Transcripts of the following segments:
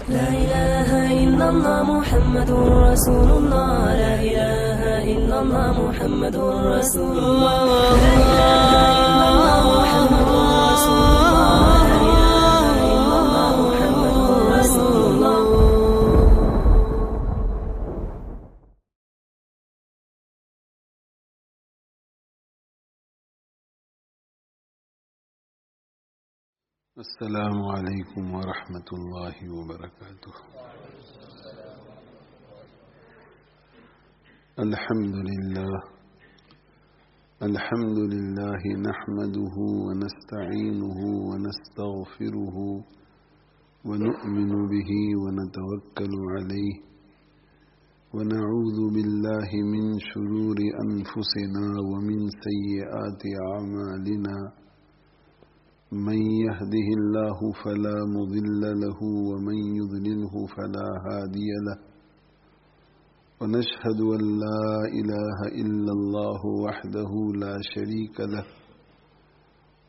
لا إله إلا الله محمد رسول الله. لا إله إلا الله محمد رسول الله. لا إله إلا الله محمد رسول الله. لا إله إلا الله محمد رسول الله. السلام علیکم ورحمۃ اللہ وبرکاتہ. الحمد للہ نحمده ونستعینه ونستغفره ونؤمن به ونتوکل علیہ ونعوذ باللہ من شرور انفسنا ومن سیئات اعمالنا. من يهده الله فلا مضل له ومن يضلله فلا هادي له. ونشهد أن لا إله إلا الله وحده لا شريك له.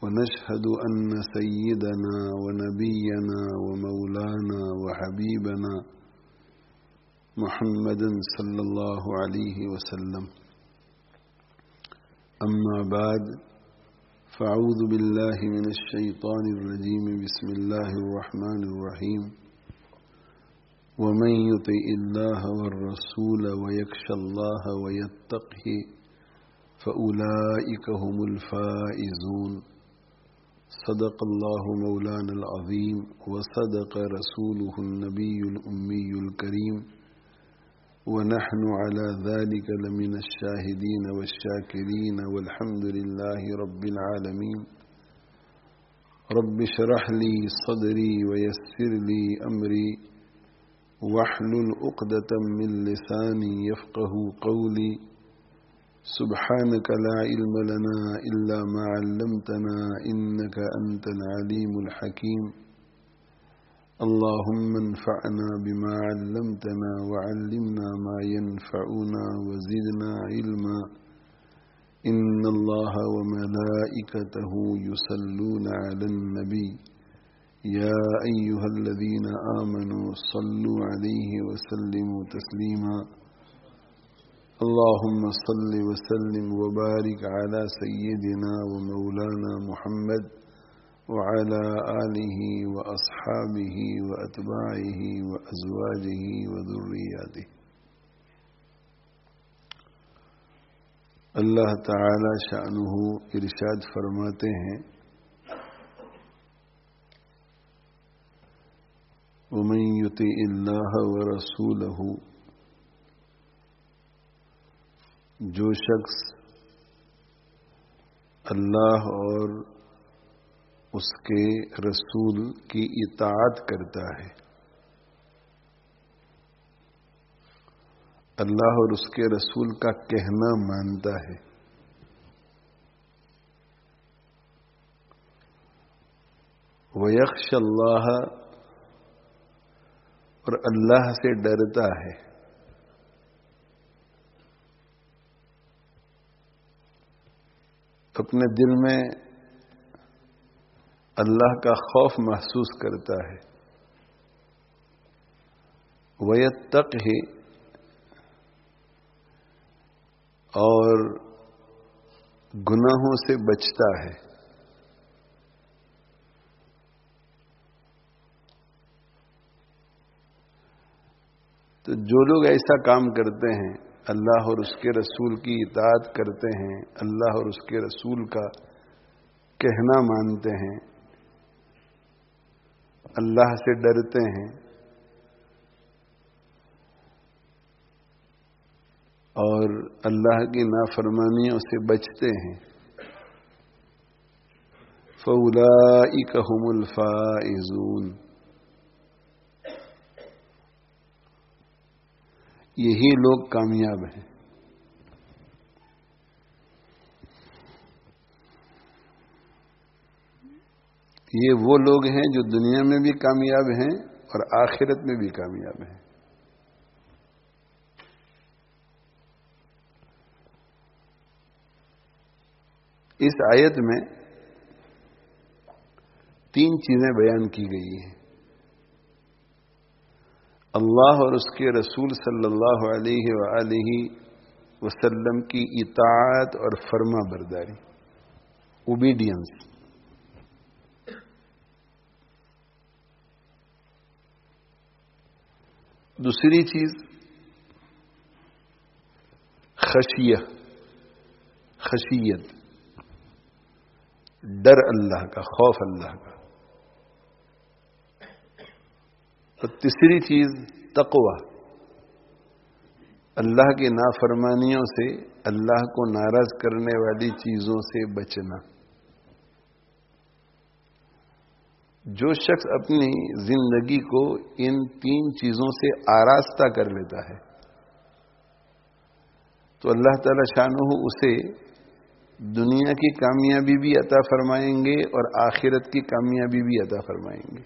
ونشهد أن سيدنا ونبينا ومولانا وحبيبنا محمدا صلى الله عليه وسلم. أما بعد، فاعوذ باللہ من الشیطان الرجیم. بسم اللہ الرحمن الرحیم. ومن يطع اللہ والرسول ويخش اللہ ويتقه فأولئك هم الفائزون. صدق اللہ مولانا العظیم وصدق رسوله النبی الأمی الکریم ونحن على ذلك لمن الشاهدين والشاكرين والحمد لله رب العالمين. رب اشرح لي صدري ويسر لي أمري واحلل عقدة من لساني يفقه قولي. سبحانك لا علم لنا إلا ما علمتنا إنك أنت العليم الحكيم. اللهم انفعنا بما علمتنا وعلمنا ما ينفعنا وزدنا علما. إن الله وملائكته يصلون على النبي يا أيها الذين آمنوا صلوا عليه وسلموا تسليما. اللهم صل وسلم وبارك على سيدنا ومولانا محمد وعلى آله وأصحابه وأتباعه وأزواجه وذرياته. اللہ تعالی شأنہ ارشاد فرماتے ہیں، ومن يطع اللہ ورسولہ، جو شخص اللہ اور اس کے رسول کی اطاعت کرتا ہے، اللہ اور اس کے رسول کا کہنا مانتا ہے، وَيَخْشَ اللَّهَ، اور اللہ سے ڈرتا ہے، اپنے دل میں اللہ کا خوف محسوس کرتا ہے، وَيَتَّقْهِ، اور گناہوں سے بچتا ہے. تو جو لوگ ایسا کام کرتے ہیں، اللہ اور اس کے رسول کی اطاعت کرتے ہیں، اللہ اور اس کے رسول کا کہنا مانتے ہیں، اللہ سے ڈرتے ہیں اور اللہ کی نافرمانیوں سے بچتے ہیں، فَأُولَئِكَ هُمُ الْفَائِزُونَ، یہی لوگ کامیاب ہیں. یہ وہ لوگ ہیں جو دنیا میں بھی کامیاب ہیں اور آخرت میں بھی کامیاب ہیں. اس آیت میں تین چیزیں بیان کی گئی ہیں. اللہ اور اس کے رسول صلی اللہ علیہ وآلہ وسلم کی اطاعت اور فرما برداری، اوبیڈینس۔ دوسری چیز خشیت، ڈر اللہ کا، خوف اللہ کا۔ اور تیسری چیز تقوی، اللہ کی نافرمانیوں سے، اللہ کو ناراض کرنے والی چیزوں سے بچنا۔ جو شخص اپنی زندگی کو ان تین چیزوں سے آراستہ کر لیتا ہے تو اللہ تعالی شانہ اسے دنیا کی کامیابی بھی عطا فرمائیں گے اور آخرت کی کامیابی بھی عطا فرمائیں گے۔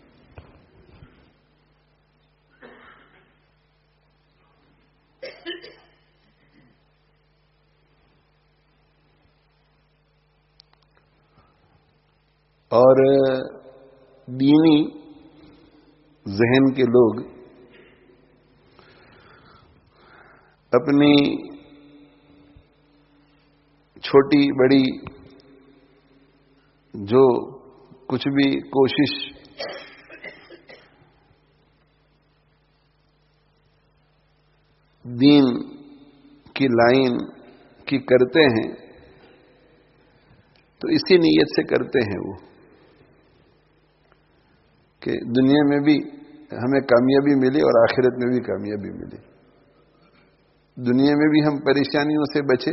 اور دینی ذہن کے لوگ اپنی چھوٹی بڑی جو کچھ بھی کوشش دین کی لائن کی کرتے ہیں تو اسی نیت سے کرتے ہیں وہ کہ دنیا میں بھی ہمیں کامیابی ملی اور آخرت میں بھی کامیابی ملی، دنیا میں بھی ہم پریشانیوں سے بچے،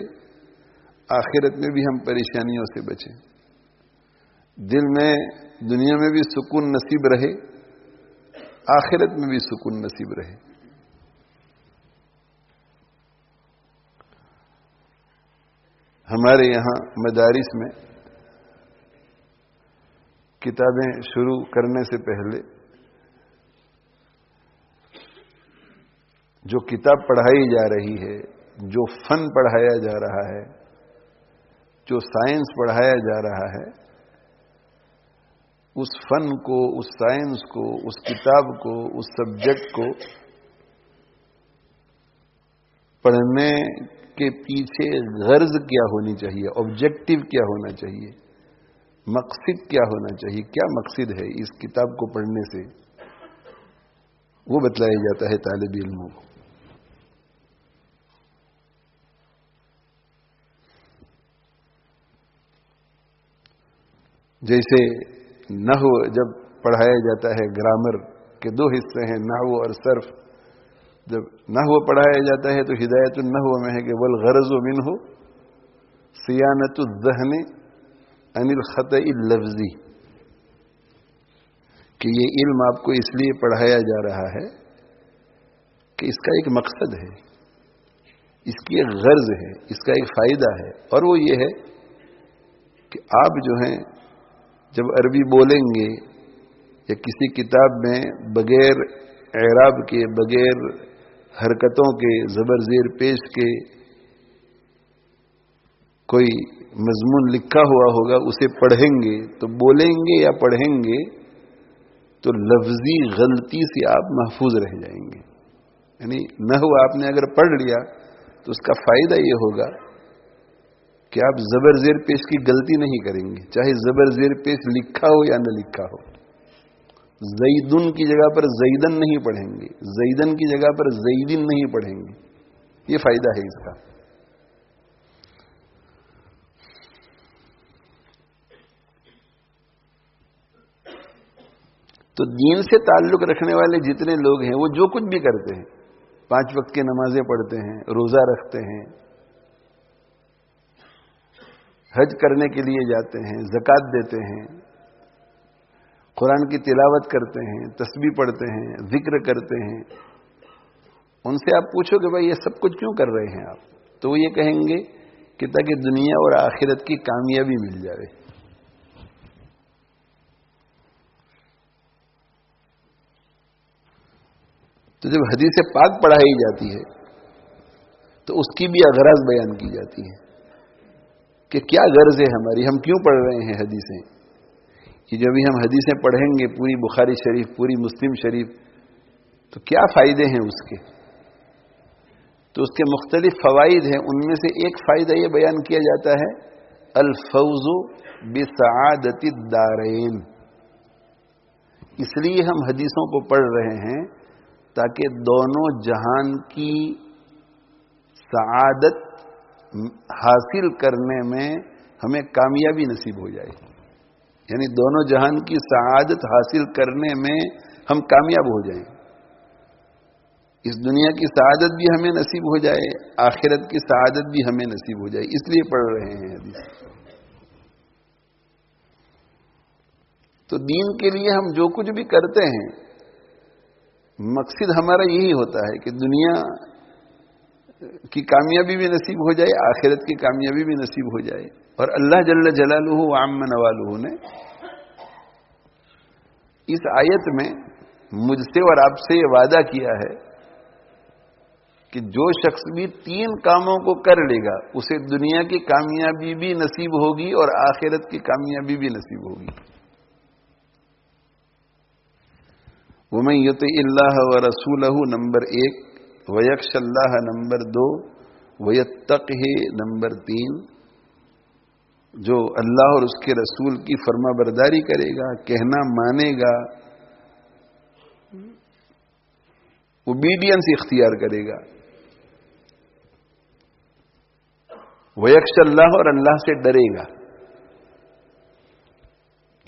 آخرت میں بھی ہم پریشانیوں سے بچیں، دل میں دنیا میں بھی سکون نصیب رہے، آخرت میں بھی سکون نصیب رہے۔ ہمارے یہاں مدارس میں کتابیں شروع کرنے سے پہلے جو کتاب پڑھائی جا رہی ہے، جو فن پڑھایا جا رہا ہے، جو سائنس پڑھایا جا رہا ہے، اس فن کو، اس سائنس کو، اس کتاب کو، اس سبجیکٹ کو پڑھنے کے پیچھے غرض کیا ہونی چاہیے، آبجیکٹو کیا ہونا چاہیے، مقصد کیا ہونا چاہیے، کیا مقصد ہے اس کتاب کو پڑھنے سے، وہ بتلایا جاتا ہے طالب علموں کو۔ جیسے نحو جب پڑھایا جاتا ہے، گرامر کے دو حصے ہیں، نحو اور صرف۔ جب نحو پڑھایا جاتا ہے تو ہدایت النحو میں ہے کہ والغرض منہ صیانۃ الذہن عن الخطأ اللفظی، کہ یہ علم آپ کو اس لیے پڑھایا جا رہا ہے کہ اس کا ایک مقصد ہے، اس کی ایک غرض ہے، اس کا ایک فائدہ ہے، اور وہ یہ ہے کہ آپ جو ہیں جب عربی بولیں گے یا کسی کتاب میں بغیر اعراب کے، بغیر حرکتوں کے، زبر زیر پیش کے کوئی مضمون لکھا ہوا ہوگا، اسے پڑھیں گے تو بولیں گے یا پڑھیں گے تو لفظی غلطی سے آپ محفوظ رہ جائیں گے۔ یعنی نحو آپ نے اگر پڑھ لیا تو اس کا فائدہ یہ ہوگا کہ آپ زبر زیر پیش کی غلطی نہیں کریں گے، چاہے زبر زیر پیش لکھا ہو یا نہ لکھا ہو۔ زیدن کی جگہ پر زیدن نہیں پڑھیں گے، زیدن کی جگہ پر زیدن نہیں پڑھیں گے، یہ فائدہ ہے اس کا۔ تو دین سے تعلق رکھنے والے جتنے لوگ ہیں وہ جو کچھ بھی کرتے ہیں، 5 وقت کی نمازیں پڑھتے ہیں، روزہ رکھتے ہیں، حج کرنے کے لیے جاتے ہیں، زکوٰۃ دیتے ہیں، قرآن کی تلاوت کرتے ہیں، تسبیح پڑھتے ہیں، ذکر کرتے ہیں، ان سے آپ پوچھو کہ بھائی یہ سب کچھ کیوں کر رہے ہیں آپ، تو وہ یہ کہیں گے کہ تاکہ دنیا اور آخرت کی کامیابی مل جائے۔ تو جب حدیث پاک پڑھائی جاتی ہے تو اس کی بھی اغراض بیان کی جاتی ہے کہ کیا غرض ہے ہماری، ہم کیوں پڑھ رہے ہیں حدیثیں، کہ جب بھی ہم حدیثیں پڑھیں گے، پوری بخاری شریف، پوری مسلم شریف، تو کیا فائدے ہیں اس کے؟ تو اس کے مختلف فوائد ہیں. ان میں سے ایک فائدہ یہ بیان کیا جاتا ہے الفوز بسعادت الدارین. اس لیے ہم حدیثوں کو پڑھ رہے ہیں تاکہ دونوں جہان کی سعادت حاصل کرنے میں ہمیں کامیابی نصیب ہو جائے. یعنی دونوں جہان کی سعادت حاصل کرنے میں ہم کامیاب ہو جائیں. اس دنیا کی سعادت بھی ہمیں نصیب ہو جائے, آخرت کی سعادت بھی ہمیں نصیب ہو جائے. اس لیے پڑھ رہے ہیں حدیث. تو دین کے لیے ہم جو کچھ بھی کرتے ہیں مقصد ہمارا یہی ہوتا ہے کہ دنیا کی کامیابی بھی نصیب ہو جائے, آخرت کی کامیابی بھی نصیب ہو جائے. اور اللہ جل جلالہ وعم نوالہ نے اس آیت میں مجھ سے اور آپ سے یہ وعدہ کیا ہے کہ جو شخص بھی 3 کاموں کو کر لے گا اسے دنیا کی کامیابی بھی نصیب ہوگی اور آخرت کی کامیابی بھی نصیب ہوگی. وَمَن يُطِعِ اللَّهَ وَرَسُولَهُ نمبر 1, وَيَخْشَ اللَّهَ نمبر 2, وَيَتَّقْهِ نمبر 3. جو اللہ اور اس کے رسول کی فرما برداری کرے گا, کہنا مانے گا, اوبیڈینس اختیار کرے گا. وَيَخْشَ اللَّهَ اور اللہ سے ڈرے گا,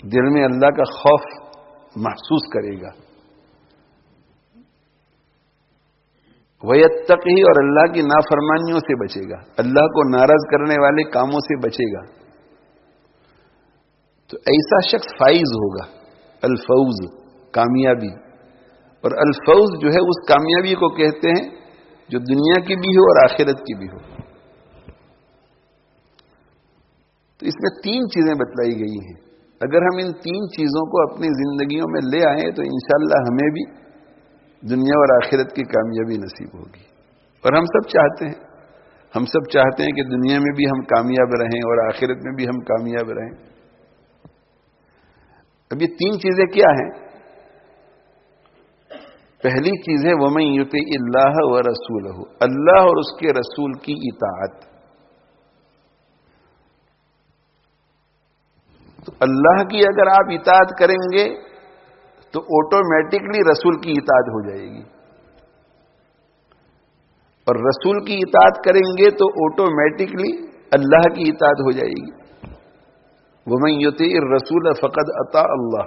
دل میں اللہ کا خوف محسوس کرے گا. وَيَتَّقِهِ اور اللہ کی نافرمانیوں سے بچے گا, اللہ کو ناراض کرنے والے کاموں سے بچے گا. تو ایسا شخص فائز ہوگا. الفوز کامیابی, اور الفوز جو ہے اس کامیابی کو کہتے ہیں جو دنیا کی بھی ہو اور آخرت کی بھی ہو. تو اس میں 3 چیزیں بتلائی گئی ہیں. اگر ہم ان 3 چیزوں کو اپنی زندگیوں میں لے آئیں تو انشاءاللہ ہمیں بھی دنیا اور آخرت کی کامیابی نصیب ہوگی. اور ہم سب چاہتے ہیں کہ دنیا میں بھی ہم کامیاب رہیں اور آخرت میں بھی ہم کامیاب رہیں. اب یہ 3 چیزیں کیا ہیں؟ پہلی چیز ہے وَمَن يُطِعِ اللَّهَ وَرَسُولَهُ, اللہ اور اس کے رسول کی اطاعت. تو اللہ کی اگر آپ اطاعت کریں گے تو آٹومیٹکلی رسول کی اطاعت ہو جائے گی, اور رسول کی اطاعت کریں گے تو آٹومیٹکلی اللہ کی اطاعت ہو جائے گی. وَمَن يُطِعِ الرَّسُولَ فَقَدْ أَطَاعَ اللَّهَ.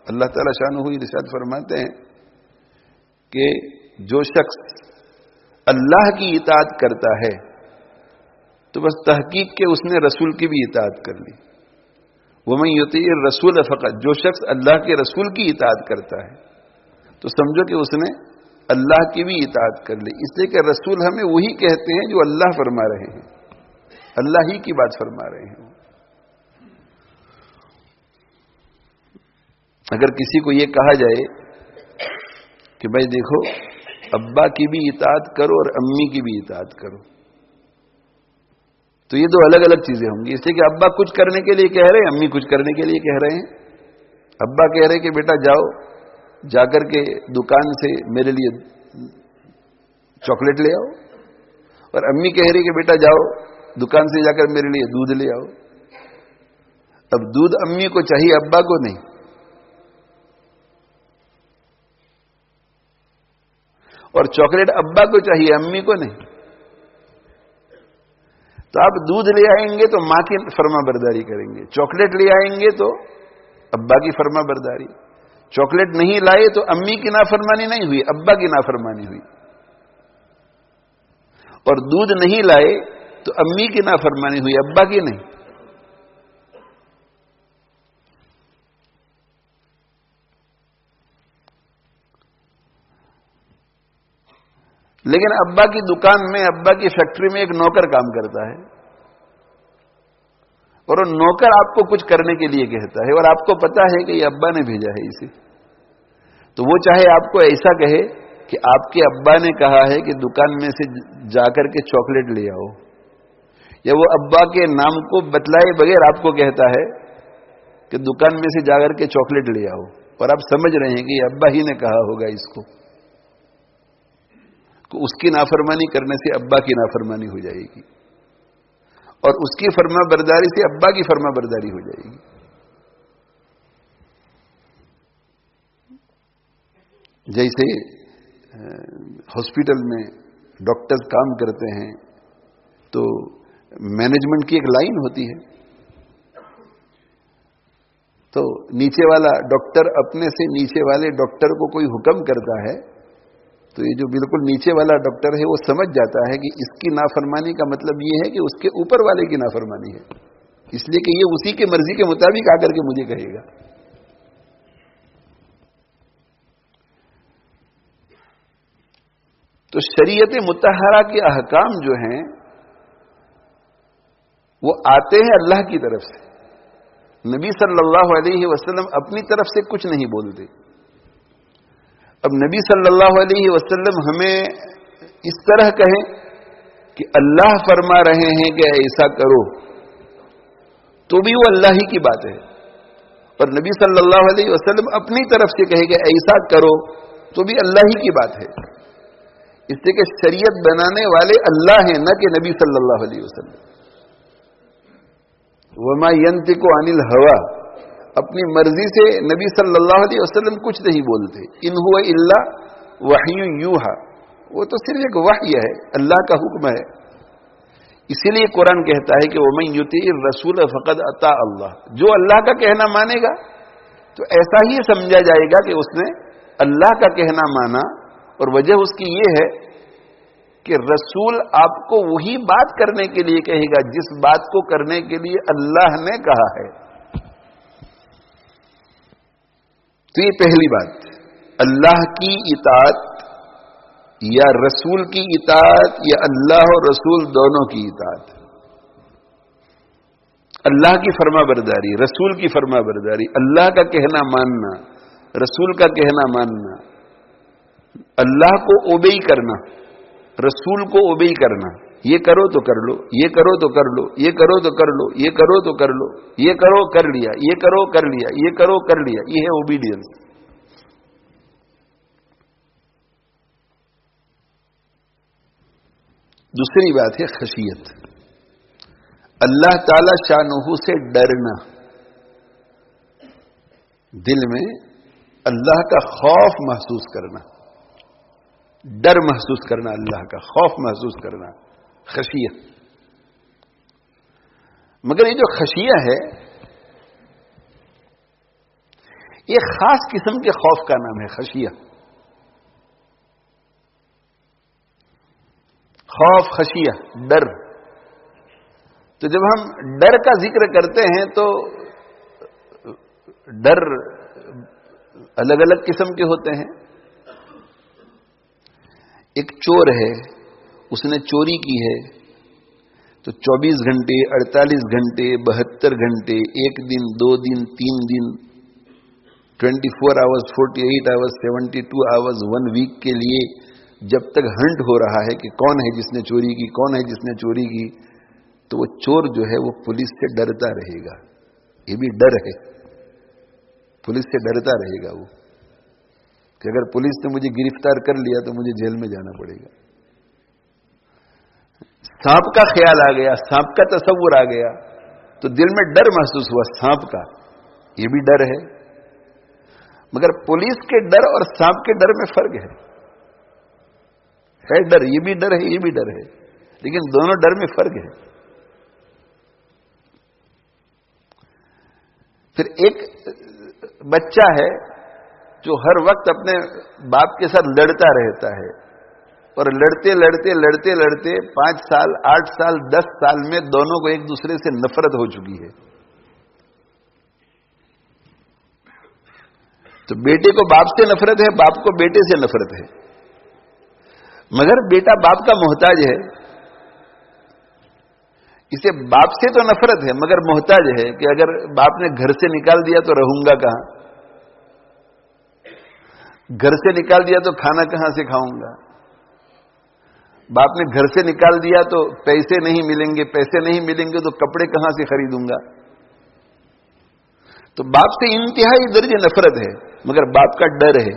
اللہ تعالیٰ شانہ ارشاد فرماتے ہیں کہ جو شخص اللہ کی اطاعت کرتا ہے تو بس تحقیق کہ اس نے رسول کی بھی اطاعت کر لی. وَمَن يُطِعِ الرَّسُولَ فَقَدْ, جو شخص اللہ کے رسول کی اطاعت کرتا ہے تو سمجھو کہ اس نے اللہ کی بھی اطاعت کر لی. اس لیے کہ رسول ہمیں وہی کہتے ہیں جو اللہ فرما رہے ہیں, اللہ ہی کی بات فرما رہے ہیں. اگر کسی کو یہ کہا جائے کہ بھائی دیکھو ابا کی بھی اطاعت کرو اور امی کی بھی اطاعت کرو, تو یہ 2 الگ الگ چیزیں ہوں گی. اس لیے کہ ابا کچھ کرنے کے لیے کہہ رہے ہیں, امی کچھ کرنے کے لیے کہہ رہے ہیں. ابا کہہ رہے کہ بیٹا جاؤ, جا کر کے دکان سے میرے لیے چاکلیٹ لے آؤ, اور امی کہہ رہی کہ بیٹا جاؤ دکان سے جا کر میرے لیے دودھ لے آؤ. اب دودھ امی کو چاہیے, ابا کو نہیں. اور چاکلیٹ ابا کو چاہیے, امی کو نہیں. تو آپ دودھ لے آئیں گے تو ماں کی فرما برداری کریں گے, چاکلیٹ لے آئیں گے تو ابا کی فرما برداری. چاکلیٹ نہیں لائے تو امی کی نافرمانی نہیں ہوئی, ابا کی نافرمانی ہوئی. اور دودھ نہیں لائے تو امی کی نافرمانی ہوئی, ابا کی نہیں. لیکن ابا کی دکان میں, ابا کی فیکٹری میں ایک نوکر کام کرتا ہے, اور وہ نوکر آپ کو کچھ کرنے کے لیے کہتا ہے, اور آپ کو پتا ہے کہ یہ ابا نے بھیجا ہے اسے. تو وہ چاہے آپ کو ایسا کہے کہ آپ کے ابا نے کہا ہے کہ دکان میں سے جا کر کے چاکلیٹ لے آؤ, یا وہ ابا کے نام کو بتلائے بغیر آپ کو کہتا ہے کہ دکان میں سے جا کر کے چاکلیٹ لے آؤ, اور آپ سمجھ رہے ہیں کہ یہ ابا ہی نے کہا ہوگا اس کو. تو اس کی نافرمانی کرنے سے ابا کی نافرمانی ہو جائے گی، اور اس کی فرما برداری سے ابا کی فرما برداری ہو جائے گی۔ جیسے ہاسپٹل میں ڈاکٹرز کام کرتے ہیں تو مینجمنٹ کی ایک لائن ہوتی ہے، تو نیچے والا ڈاکٹر اپنے سے نیچے والے ڈاکٹر کو کوئی حکم کرتا ہے تو یہ جو بالکل نیچے والا ڈاکٹر ہے وہ سمجھ جاتا ہے کہ اس کی نافرمانی کا مطلب یہ ہے کہ اس کے اوپر والے کی نافرمانی ہے، اس لیے کہ یہ اسی کی مرضی کے مطابق آ کر کے مجھے کہے گا۔ تو شریعت مطہرہ کے احکام جو ہیں وہ آتے ہیں اللہ کی طرف سے، نبی صلی اللہ علیہ وسلم اپنی طرف سے کچھ نہیں بولتے۔ اب نبی صلی اللہ علیہ وسلم ہمیں اس طرح کہیں کہ اللہ فرما رہے ہیں کہ ایسا کرو تو بھی وہ اللہ ہی کی بات ہے، اور نبی صلی اللہ علیہ وسلم اپنی طرف سے کہے کہ ایسا کرو تو بھی اللہ ہی کی بات ہے، اس لیے کہ شریعت بنانے والے اللہ ہیں، نہ کہ نبی صلی اللہ علیہ وسلم۔ وما ينطق عن الهوى، اپنی مرضی سے نبی صلی اللہ علیہ وسلم کچھ نہیں بولتے، ان هو الا وحی یوحى، وہ تو صرف ایک وحی ہے، اللہ کا حکم ہے۔ اسی لیے قرآن کہتا ہے کہ ومن یطیع الرسول فقد اطاع اللہ، جو اللہ کا کہنا مانے گا تو ایسا ہی سمجھا جائے گا کہ اس نے اللہ کا کہنا مانا، اور وجہ اس کی یہ ہے کہ رسول آپ کو وہی بات کرنے کے لیے کہے گا جس بات کو کرنے کے لیے اللہ نے کہا ہے۔ تو یہ پہلی بات، اللہ کی اطاعت یا رسول کی اطاعت یا اللہ اور رسول دونوں کی اطاعت، اللہ کی فرما برداری، رسول کی فرما برداری، اللہ کا کہنا ماننا، رسول کا کہنا ماننا، اللہ کو اوبے کرنا، رسول کو اوبے کرنا، یہ کرو تو کر لو، یہ کرو تو کر لو، یہ کرو تو کر لو، یہ کرو تو کر لو، یہ کرو کر لیا، یہ کرو کر لیا، یہ کرو کر لیا، یہ ہے اوبیڈینس۔ دوسری بات ہے خشیت، اللہ تعالی شانہ سے ڈرنا، دل میں اللہ کا خوف محسوس کرنا، ڈر محسوس کرنا، اللہ کا خوف محسوس کرنا، خشیت۔ مگر یہ جو خشیہ ہے یہ خاص قسم کے خوف کا نام ہے، خشیہ، خوف، خشیہ، ڈر۔ تو جب ہم ڈر کا ذکر کرتے ہیں تو ڈر الگ الگ قسم کے ہوتے ہیں۔ ایک چور ہے، اس نے چوری کی ہے تو 24 گھنٹے، 48 گھنٹے، 72 گھنٹے، ایک دن، 2 دن، 3 دن، 24 آورز، 48 آورز، 72 آورز، 1 ویک کے لیے جب تک ہنٹ ہو رہا ہے کہ کون ہے جس نے چوری کی، کون ہے جس نے چوری کی، تو وہ چور جو ہے وہ پولیس سے ڈرتا رہے گا۔ یہ بھی ڈر ہے، پولیس سے ڈرتا رہے گا وہ کہ اگر پولیس نے مجھے گرفتار کر لیا تو مجھے جیل میں جانا پڑے گا۔ سانپ کا خیال آ گیا، سانپ کا تصور آ گیا تو دل میں ڈر محسوس ہوا سانپ کا، یہ بھی ڈر ہے۔ مگر پولیس کے ڈر اور سانپ کے ڈر میں فرق ہے ڈر، یہ بھی ڈر ہے، یہ بھی ڈر ہے، لیکن دونوں ڈر میں فرق ہے۔ پھر ایک بچہ ہے جو ہر وقت اپنے باپ کے ساتھ لڑتا رہتا ہے، اور لڑتے لڑتے لڑتے لڑتے 5 سال، 8 سال، 10 سال میں دونوں کو ایک دوسرے سے نفرت ہو چکی ہے۔ تو بیٹے کو باپ سے نفرت ہے، باپ کو بیٹے سے نفرت ہے، مگر بیٹا باپ کا محتاج ہے، اسے باپ سے تو نفرت ہے مگر محتاج ہے کہ اگر باپ نے گھر سے نکال دیا تو رہوں گا کہاں، گھر سے نکال دیا تو کھانا کہاں سے کھاؤں گا، باپ نے گھر سے نکال دیا تو پیسے نہیں ملیں گے، پیسے نہیں ملیں گے تو کپڑے کہاں سے خریدوں گا۔ تو باپ سے انتہائی درجے نفرت ہے مگر باپ کا ڈر ہے،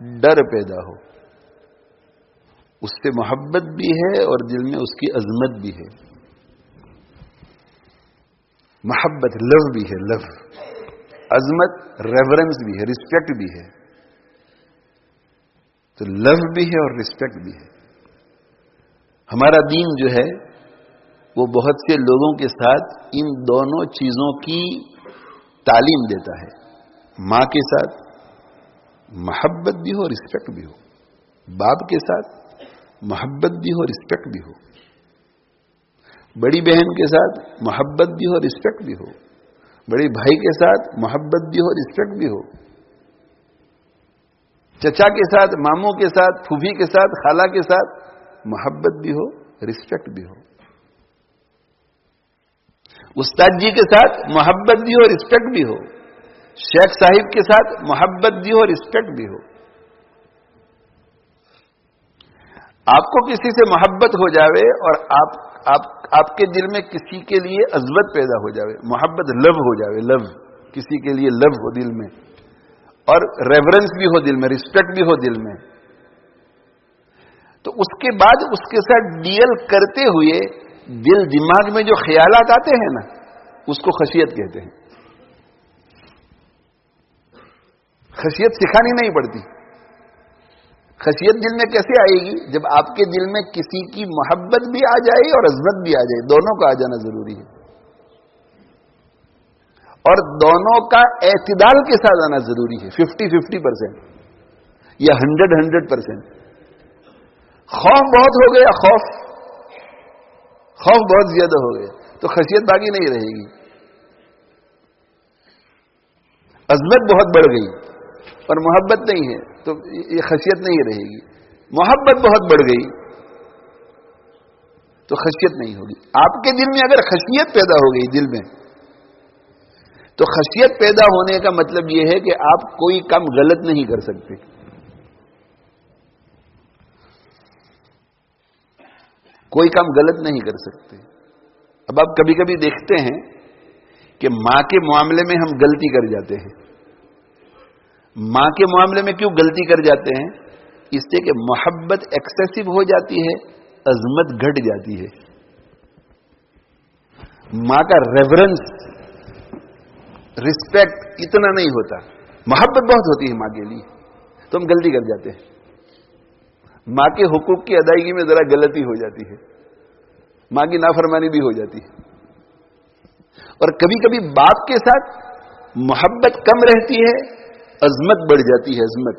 ڈر پیدا ہو، اس سے محبت بھی ہے اور دل میں اس کی عظمت بھی ہے. محبت لو بھی ہے، لو. عظمت ریورنس بھی ہے، رسپیکٹ بھی ہے. تو لو بھی ہے اور رسپیکٹ بھی ہے. ہمارا دین جو ہے وہ بہت سے لوگوں کے ساتھ ان دونوں چیزوں کی تعلیم دیتا ہے. ماں کے ساتھ محبت بھی ہو، رسپیکٹ بھی ہو. باپ کے ساتھ محبت بھی ہو، رسپیکٹ بھی ہو. بڑی بہن کے ساتھ محبت بھی ہو، رسپیکٹ بھی ہو. بڑے بھائی کے ساتھ محبت بھی ہو، رسپیکٹ بھی ہو. چچا کے ساتھ، ماموں کے ساتھ، پھوپھی کے ساتھ، خالہ کے ساتھ محبت بھی ہو، رسپیکٹ بھی ہو. استاد جی کے ساتھ محبت بھی ہو، رسپیکٹ بھی ہو. شیخ صاحب کے ساتھ محبت بھی ہو، رسپیکٹ بھی ہو. آپ کو کسی سے محبت ہو جاوے اور آپ کے دل میں کسی کے لیے عظمت پیدا ہو جاوے، محبت لو ہو جاوے، لو کسی کے لیے لو ہو دل میں، اور ریورنس بھی ہو دل میں، رسپیکٹ بھی ہو دل میں، تو اس کے بعد اس کے ساتھ ڈیل کرتے ہوئے دل دماغ میں جو خیالات آتے ہیں نا، اس کو خشیت کہتے ہیں. خشیت سکھانی نہیں پڑتی. خشیت دل میں کیسے آئے گی؟ جب آپ کے دل میں کسی کی محبت بھی آ جائے اور عظمت بھی آ جائے، دونوں کا آ جانا ضروری ہے، اور دونوں کا اعتدال کے ساتھ آنا ضروری ہے. 50-50% یا 100% خوف بہت ہو گیا، خوف بہت زیادہ ہو گیا تو خشیت باقی نہیں رہے گی. عظمت بہت بڑھ گئی اور محبت نہیں ہے تو یہ خشیت نہیں رہے گی. محبت بہت بڑھ گئی تو خشیت نہیں ہوگی. آپ کے دل میں اگر خشیت پیدا ہو گئی دل میں، تو خشیت پیدا ہونے کا مطلب یہ ہے کہ آپ کوئی کام غلط نہیں کر سکتے. کوئی کام غلط نہیں کر سکتے. اب آپ کبھی کبھی دیکھتے ہیں کہ ماں کے معاملے میں ہم غلطی کر جاتے ہیں. ماں کے معاملے میں کیوں غلطی کر جاتے ہیں؟ اس سے کہ محبت ایکسیسو ہو جاتی ہے، عظمت گھٹ جاتی ہے. ماں کا ریورنس، رسپیکٹ اتنا نہیں ہوتا. محبت بہت ہوتی ہے ماں کے لیے، تو ہم غلطی کر جاتے ہیں. ماں کے حقوق کی ادائیگی میں ذرا غلطی ہو جاتی ہے، ماں کی نافرمانی بھی ہو جاتی ہے. اور کبھی کبھی باپ کے ساتھ محبت کم رہتی ہے، عظمت بڑھ جاتی ہے. عظمت،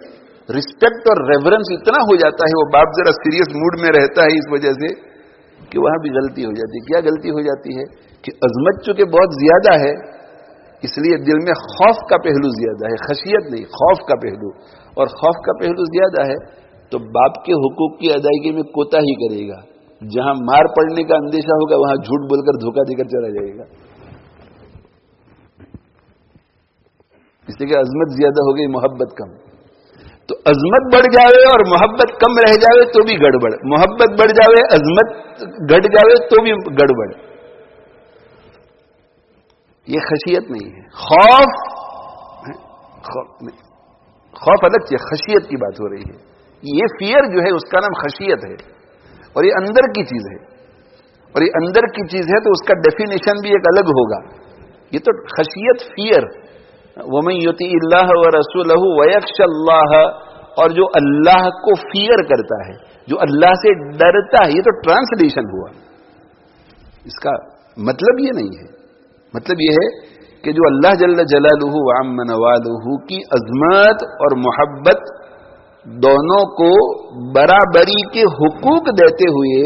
رسپیکٹ اور ریورنس اتنا ہو جاتا ہے، وہ باپ ذرا سیریس موڈ میں رہتا ہے اس وجہ سے کہ وہاں بھی غلطی ہو جاتی ہے. کیا غلطی ہو جاتی ہے کہ عظمت چونکہ بہت زیادہ ہے، اس لیے دل میں خوف کا پہلو زیادہ ہے، خشیت نہیں، خوف کا پہلو. اور خوف کا پہلو زیادہ ہے تو باپ کے حقوق کی ادائیگی میں کوتاہی کرے گا. جہاں مار پڑنے کا اندیشہ ہوگا وہاں جھوٹ بول کر دھوکہ دے کر چلا جائے گا. اس لیے کہ عظمت زیادہ ہو گئی، محبت کم. تو عظمت بڑھ جاوے اور محبت کم رہ جاوے تو بھی گڑبڑ. محبت بڑھ جاوے، عظمت گھٹ جاوے تو بھی گڑبڑ. یہ خشیت نہیں ہے. خوف الگ چیز، خشیت کی بات ہو رہی ہے. یہ فیئر جو ہے اس کا نام خشیت ہے، اور یہ اندر کی چیز ہے. اور یہ اندر کی چیز ہے تو اس کا ڈیفینیشن بھی ایک الگ ہوگا. یہ تو خشیت، فیئر. وَمَن يُطِعِ اللَّهَ وَرَسُولَهُ وَيَخْشَ اللَّهَ، اور جو اللہ کو فیئر کرتا ہے، جو اللہ سے ڈرتا ہے. یہ تو ٹرانسلیشن ہوا، اس کا مطلب یہ نہیں ہے. مطلب یہ ہے کہ جو اللہ جل جلالہ وعم نوالہ کی عظمت اور محبت دونوں کو برابری کے حقوق دیتے ہوئے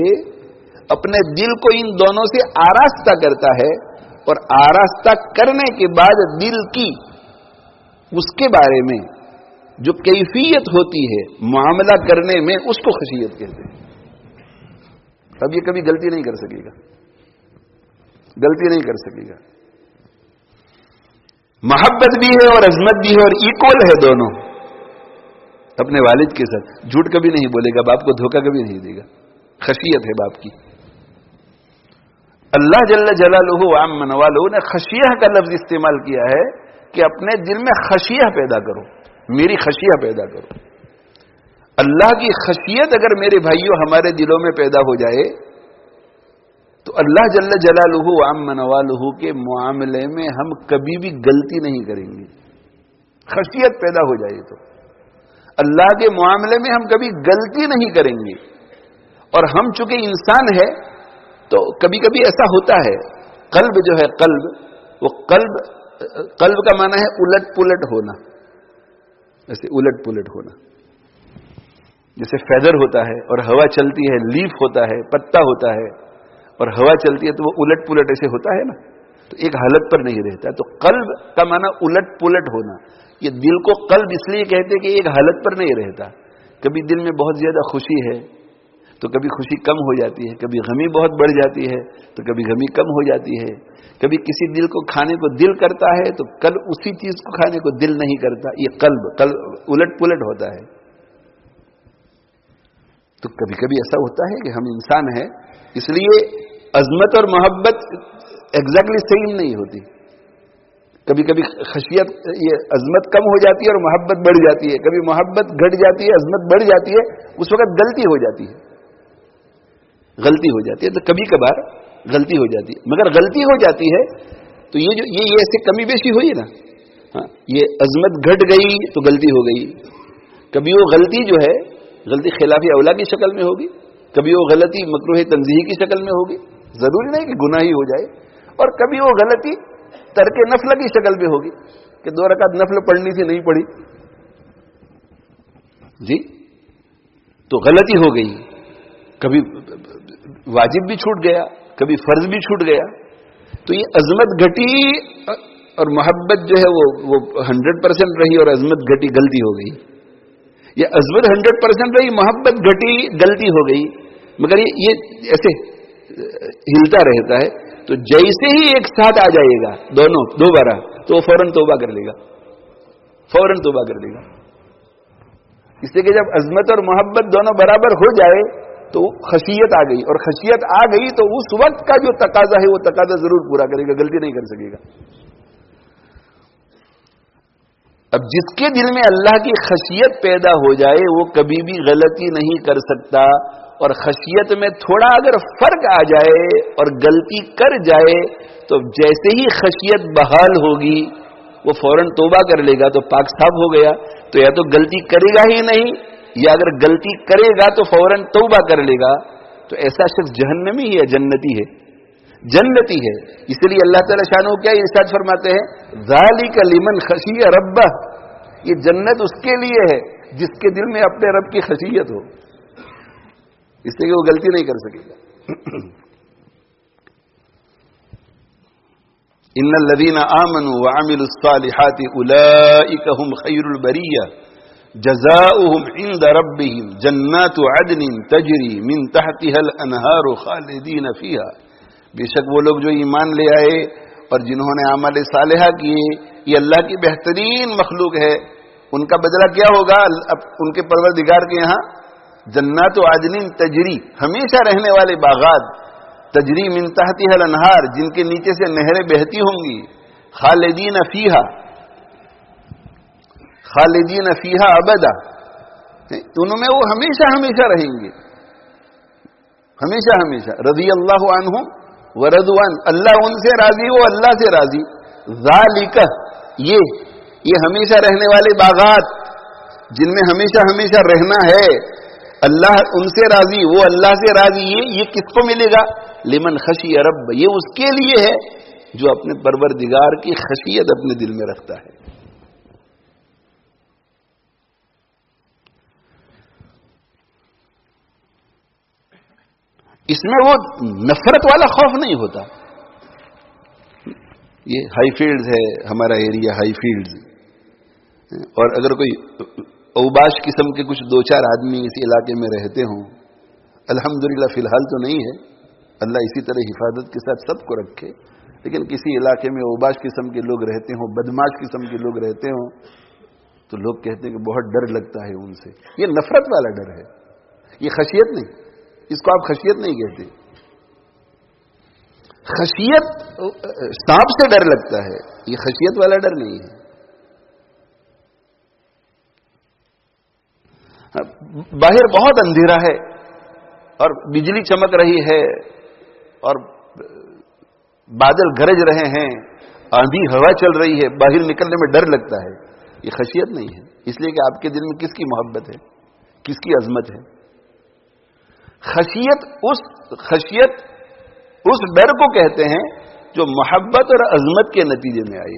اپنے دل کو ان دونوں سے آراستہ کرتا ہے، اور آراستہ کرنے کے بعد دل کی اس کے بارے میں جو کیفیت ہوتی ہے معاملہ کرنے میں، اس کو خشیت کہتے ہیں. اب یہ کبھی غلطی نہیں کر سکے گا، غلطی نہیں کر سکے گا. محبت بھی ہے اور عظمت بھی ہے اور ایکول ہے دونوں. اپنے والد کے ساتھ جھوٹ کبھی نہیں بولے گا، باپ کو دھوکہ کبھی نہیں دے گا. خشیت ہے باپ کی. اللہ جل جلالہ وعم نوالہ نے خشیہ کا لفظ استعمال کیا ہے کہ اپنے دل میں خشیہ پیدا کرو، میری خشیہ پیدا کرو. اللہ کی خشیت اگر میرے بھائیوں ہمارے دلوں میں پیدا ہو جائے تو اللہ جل جلالہ عم نوالہ کے معاملے میں ہم کبھی بھی غلطی نہیں کریں گے. خشیت پیدا ہو جائے تو اللہ کے معاملے میں ہم کبھی غلطی نہیں کریں گے. اور ہم چونکہ انسان ہے تو کبھی کبھی ایسا ہوتا ہے. قلب جو ہے قلب، وہ قلب کا معنی ہے الٹ پلٹ ہونا. ایسے الٹ پلٹ ہونا، جیسے فیدر ہوتا ہے اور ہوا چلتی ہے، لیف ہوتا ہے، پتا ہوتا ہے اور ہوا چلتی ہے تو وہ الٹ پلٹ ایسے ہوتا ہے نا، تو ایک حالت پر نہیں رہتا. تو قلب کا معنی الٹ پلٹ ہونا. یہ دل کو قلب اس لیے کہتے کہ ایک حالت پر نہیں رہتا. کبھی دل میں بہت زیادہ خوشی ہے تو کبھی خوشی کم ہو جاتی ہے، کبھی غمی بہت بڑھ جاتی ہے تو کبھی غمی کم ہو جاتی ہے. کبھی کسی دل کو کھانے کو دل کرتا ہے تو کل اسی چیز کو کھانے کو دل نہیں کرتا. یہ قلب الٹ پلٹ ہوتا ہے. تو کبھی کبھی ایسا ہوتا ہے کہ ہم انسان ہیں، اس لیے عظمت اور محبت ایگزیکٹلی سیم نہیں ہوتی. کبھی کبھی خشیت، یہ عظمت کم ہو جاتی ہے اور محبت بڑھ جاتی ہے. کبھی محبت گھٹ جاتی ہے، عظمت بڑھ جاتی ہے. اس وقت غلطی ہو جاتی ہے، تو کبھی کبھار غلطی ہو جاتی ہے. مگر غلطی ہو جاتی ہے تو یہ ایسے کمی بیشی ہوئی نا. ہاں، یہ عظمت گھٹ گئی تو غلطی ہو گئی. کبھی وہ غلطی جو ہے غلطی خلاف اولا کی شکل میں ہوگی، کبھی وہ غلطی مکروہ تنزیہی کی شکل میں ہوگی. ضروری نہیں کہ گناہ ہی ہو جائے. اور کبھی وہ غلطی ترک نفل کی شکل میں ہوگی کہ 2 رکعت نفل پڑھنی تھی نہیں پڑھی جی، تو غلطی ہو گئی. کبھی واجب بھی چھوٹ گیا، کبھی فرض بھی چھوٹ گیا. تو یہ عظمت گھٹی اور محبت جو ہے وہ 100% رہی اور عظمت گھٹی، غلطی ہو گئی. یہ عظمت 100% رہی، محبت گھٹی، غلطی ہو گئی. مگر یہ ایسے ہلتا رہتا ہے. تو جیسے ہی ایک ساتھ آ جائے گا دونوں دوبارہ تو وہ فوراً توبہ کر لے گا، فوراً توبہ کر لے گا. اس لیے کہ جب عظمت اور محبت دونوں برابر ہو جائے تو خشیت آ گئی، اور خشیت آ گئی تو اس وقت کا جو تقاضا ہے وہ تقاضا ضرور پورا کرے گا، غلطی نہیں کر سکے گا. اب جس کے دل میں اللہ کی خشیت پیدا ہو جائے وہ کبھی بھی غلطی نہیں کر سکتا. اور خشیت میں تھوڑا اگر فرق آ جائے اور غلطی کر جائے تو جیسے ہی خشیت بحال ہوگی وہ فوراً توبہ کر لے گا، تو پاک صاف ہو گیا. تو یا تو غلطی کرے گا ہی نہیں، یا اگر غلطی کرے گا تو فوراً توبہ کر لے گا. تو ایسا شخص جہنمی ہے، جنتی ہے، جنتی ہے. اس لیے اللہ تعالی شانہ کیا ارشاد فرماتے ہیں، ذالک لمن خشی ربہ. یہ جنت اس کے لیے ہے جس کے دل میں اپنے رب کی خشیت ہو، اس لیے کہ وہ غلطی نہیں کر سکے گا. ان الذين آمنوا وعملوا الصالحات اولئك هم خير البرية جزاؤهم عند ربهم جنات عدن تجري من تحتها الانهار خالدين فيها. بے شک وہ لوگ جو ایمان لے آئے اور جنہوں نے اعمال صالحہ کیے، یہ اللہ کی بہترین مخلوق ہے. ان کا بدلہ کیا ہوگا؟ ان کے پروردگار کے یہاں جنات و عدن تجری، ہمیشہ رہنے والے باغات، تجری من تحتها الانہار، جن کے نیچے سے نہریں بہتی ہوں گی. خالدین فیہا، خالدین فیہا ابدا، انہوں میں وہ ہمیشہ ہمیشہ رہیں گے، ہمیشہ ہمیشہ. رضی اللہ عنہم ورضوان، اللہ ان سے راضی، وہ اللہ سے راضی. ذالک، یہ ہمیشہ رہنے والے باغات جن میں ہمیشہ ہمیشہ رہنا ہے، اللہ ان سے راضی، وہ اللہ سے راضی. یہ کس کو ملے گا؟ لمن خشی رب، یہ اس کے لیے ہے جو اپنے پروردگار کی خشیت اپنے دل میں رکھتا ہے. اس میں وہ نفرت والا خوف نہیں ہوتا. یہ ہائی فیلڈز ہے ہمارا ایریا، ہائی فیلڈز، اور اگر کوئی اوباش قسم کے کچھ 2-4 آدمی اس علاقے میں رہتے ہوں، الحمدللہ فی الحال تو نہیں ہے، اللہ اسی طرح حفاظت کے ساتھ سب کو رکھے، لیکن کسی علاقے میں اوباش قسم کے لوگ رہتے ہوں، بدماش قسم کے لوگ رہتے ہوں، تو لوگ کہتے ہیں کہ بہت ڈر لگتا ہے ان سے. یہ نفرت والا ڈر ہے، یہ خشیت نہیں. اس کو آپ خشیت نہیں کہتے. خشیت سانپ سے ڈر لگتا ہے، یہ خشیت والا ڈر نہیں ہے. باہر بہت اندھیرا ہے اور بجلی چمک رہی ہے اور بادل گرج رہے ہیں، آندھی ہوا چل رہی ہے، باہر نکلنے میں ڈر لگتا ہے، یہ خشیت نہیں ہے. اس لیے کہ آپ کے دل میں کس کی محبت ہے، کس کی عظمت ہے. خشیت اس ڈر کو کہتے ہیں جو محبت اور عظمت کے نتیجے میں آئے.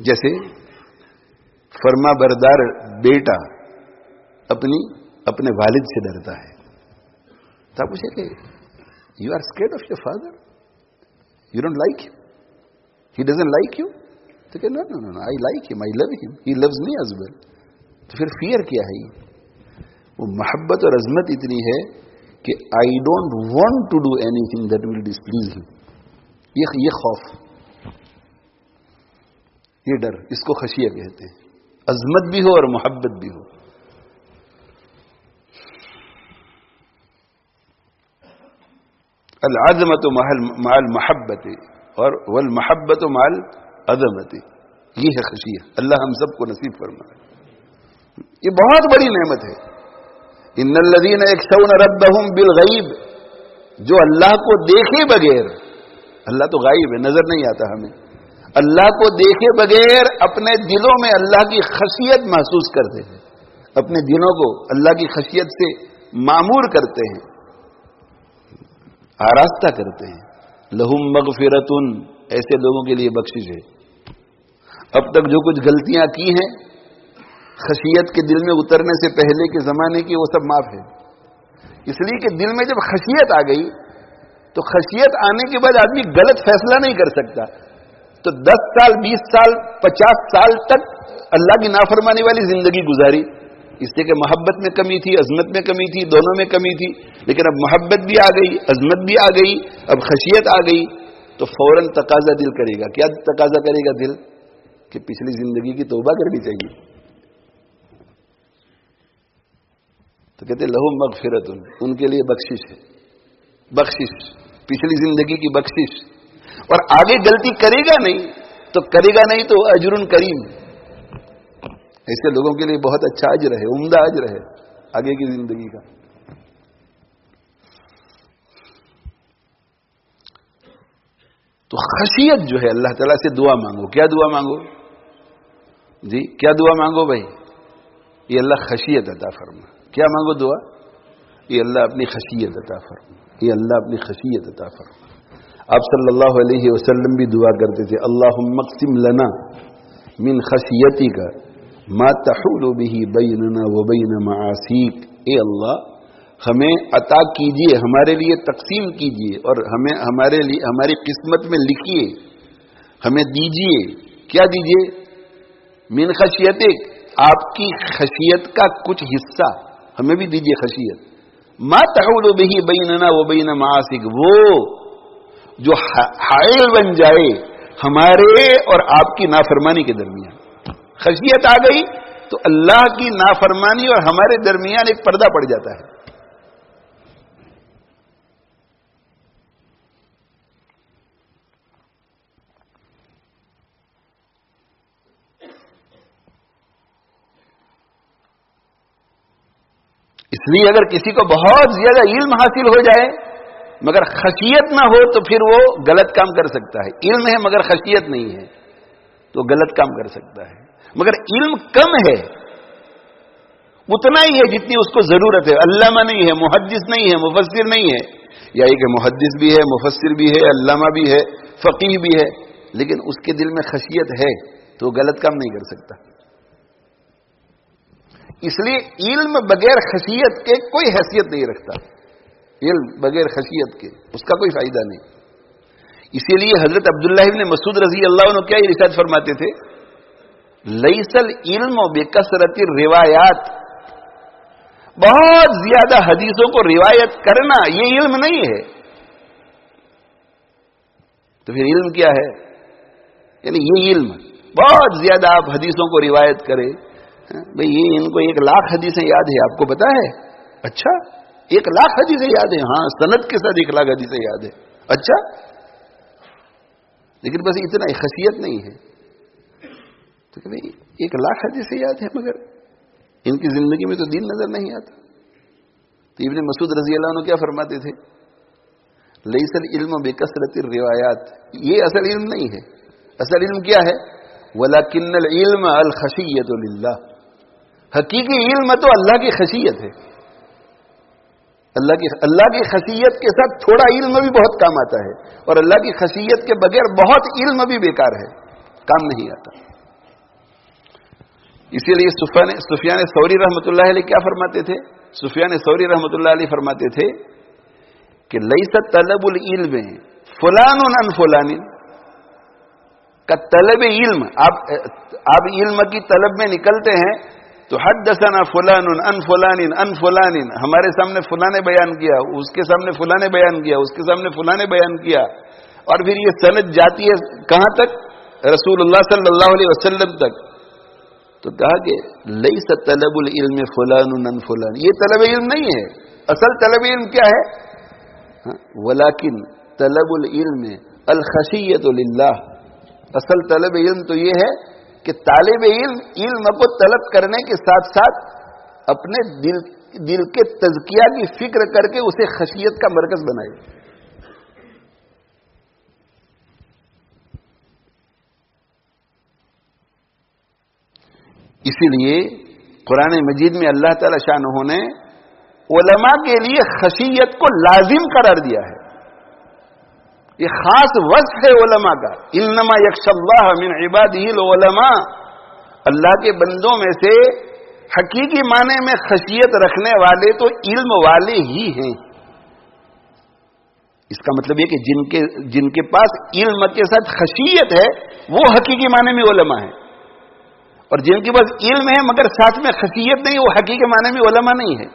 جیسے فرما بردار بیٹا اپنے والد سے ڈرتا ہے، تو آپ پوچھیں کہ you are scared of your father, you don't like him, he doesn't like you, تو کہ نو آئی لائک ہم، آئی لو ہم، ہی لوز می ایز ویل. تو پھر فیئر کیا ہے؟ وہ محبت اور عظمت اتنی ہے کہ I don't want to do anything that will displease him. یہ خوف، یہ ڈر، اس کو خشیہ کہتے ہیں. عظمت بھی ہو اور محبت بھی ہو. العظمت مع المحبت اور والمحبت مع العظمت، یہ ہے خشیہ. اللہ ہم سب کو نصیب فرمائے. یہ بہت بڑی نعمت ہے. ان الذین یخشون ربهم بالغیب، جو اللہ کو دیکھے بغیر، اللہ تو غائب ہے، نظر نہیں آتا ہمیں، اللہ کو دیکھے بغیر اپنے دلوں میں اللہ کی خشیت محسوس کرتے ہیں، اپنے دلوں کو اللہ کی خشیت سے معمور کرتے ہیں، آراستہ کرتے ہیں. لہم مغفرۃ، ایسے لوگوں کے لیے بخشش ہے. اب تک جو کچھ غلطیاں کی ہیں خشیت کے دل میں اترنے سے پہلے کے زمانے کی، وہ سب معاف ہے. اس لیے کہ دل میں جب خشیت آ گئی تو خشیت آنے کے بعد آدمی غلط فیصلہ نہیں کر سکتا. تو 10 سال 20 سال 50 سال تک اللہ کی نافرمانی والی زندگی گزاری، اس لیے کہ محبت میں کمی تھی، عظمت میں کمی تھی، دونوں میں کمی تھی. لیکن اب محبت بھی آ گئی، عظمت بھی آ گئی، اب خشیت آ گئی، تو فوراً تقاضا دل کرے گا. کیا تقاضا کرے گا دل؟ کہ پچھلی زندگی کی توبہ کرنی چاہیے. تو کہتے لہم مغفرۃ، ان کے لیے بخشش ہے. بخشش، پچھلی زندگی کی بخشش. اور آگے غلطی کرے گا نہیں تو اجر کریم. ایسے لوگوں کے لیے بہت اچھا اجر ہے، عمدہ اجر ہے آگے کی زندگی کا. تو خشیت جو ہے، اللہ تعالیٰ سے دعا مانگو. کیا دعا مانگو جی؟ کیا دعا مانگو بھائی؟ یہ اللہ خشیت عطا فرما. کیا مانگو دعا؟ یہ اللہ اپنی خشیت عطا فرما، یہ اللہ اپنی خشیت عطا فرما. آپ صلی اللہ علیہ وسلم بھی دعا کرتے تھے، اللہم اقسم لنا من خشیتک ما تحول به بیننا وبین معاصیک. اے اللہ ہمیں عطا کیجئے، ہمارے لیے تقسیم کیجئے اور ہمیں ہمارے لیے ہماری قسمت میں لکھیے، ہمیں دیجئے. کیا دیجئے؟ من خشیتک، آپ کی خشیت کا کچھ حصہ ہمیں بھی دیجئے. خشیت ما تحول به بیننا وبین معاصیک، وہ جو حائل بن جائے ہمارے اور آپ کی نافرمانی کے درمیان. خشیت آ گئی تو اللہ کی نافرمانی اور ہمارے درمیان ایک پردہ پڑ جاتا ہے. اس لیے اگر کسی کو بہت زیادہ علم حاصل ہو جائے مگر خشیت نہ ہو تو پھر وہ غلط کام کر سکتا ہے. علم ہے مگر خشیت نہیں ہے تو غلط کام کر سکتا ہے. مگر علم کم ہے، اتنا ہی ہے جتنی اس کو ضرورت ہے. علامہ نہیں ہے، محدث نہیں ہے، مفسر نہیں ہے، یا کہ محدث بھی ہے، مفسر بھی ہے، علامہ بھی ہے، فقیہ بھی ہے، لیکن اس کے دل میں خشیت ہے تو غلط کام نہیں کر سکتا. اس لیے علم بغیر خشیت کے کوئی حیثیت نہیں رکھتا. علم بغیر خشیت کے اس کا کوئی فائدہ نہیں. اسی لیے حضرت عبداللہ ابن مسعود رضی اللہ عنہ کیا ارشاد فرماتے تھے، لیس العلم بکثرت الروایات، بہت زیادہ حدیثوں کو روایت کرنا یہ علم نہیں ہے. تو پھر علم کیا ہے؟ یعنی یہ علم بہت زیادہ آپ حدیثوں کو روایت کریں. بھئی یہ ان کو 1,00,000 حدیثیں یاد ہے، آپ کو پتا ہے؟ اچھا 1,00,000 حدیثیں یاد ہیں؟ ہاں سند کے ساتھ 1,00,000 حدیثیں یاد ہے. اچھا، لیکن بس اتنا خشیت نہیں ہے. تو کہ بھئی 1,00,000 حدیثیں یاد ہے مگر ان کی زندگی میں تو دین نظر نہیں آتا. تو ابن مسعود رضی اللہ عنہ کیا فرماتے تھے؟ لیس العلم بکثرت الروایات، یہ اصل علم نہیں ہے. اصل علم کیا ہے؟ ولکن العلم الخشیۃ للہ، حقیقی علم تو اللہ کی خشیت ہے. اللہ کی خشیت کے ساتھ تھوڑا علم بھی بہت کام آتا ہے، اور اللہ کی خشیت کے بغیر بہت علم بھی بیکار ہے، کام نہیں آتا. اسی لیے سفیان ثوری رحمۃ اللہ علیہ کیا فرماتے تھے؟ سفیان ثوری رحمۃ اللہ علیہ فرماتے تھے کہ لیس طلب العلم فلان عن فلان، کا طلب علم، آپ علم کی طلب میں نکلتے ہیں تو حدثنا فلان عن فلان عن فلان، ہمارے سامنے فلاں نے بیان کیا، اس کے سامنے فلاں نے بیان کیا، اس کے سامنے فلاں نے بیان کیا، اور پھر یہ سند جاتی ہے کہاں تک؟ رسول اللہ صلی اللہ علیہ وسلم تک. تو کہا کہ لیس طلب العلم فلان عن فلان، یہ طلب علم نہیں ہے. اصل طلب علم کیا ہے؟ ولیکن طلب العلم الخشیۃ للہ، اصل طلب علم تو یہ ہے کہ طالب علم کو طلب کرنے کے ساتھ ساتھ اپنے دل کے تزکیہ کی فکر کر کے اسے خشیت کا مرکز بنائے. اسی لیے قرآن مجید میں اللہ تعالی شانہ نے علماء کے لیے خشیت کو لازم قرار دیا ہے. یہ خاص وصف ہے علماء کا. انما یخشی اللہ من عبادہ العلماء، اللہ کے بندوں میں سے حقیقی معنی میں خشیت رکھنے والے تو علم والے ہی ہیں. اس کا مطلب یہ کہ جن کے پاس علم کے ساتھ خشیت ہے وہ حقیقی معنی میں علماء ہیں، اور جن کے پاس علم ہے مگر ساتھ میں خشیت نہیں، وہ حقیقی معنی میں علماء نہیں ہے.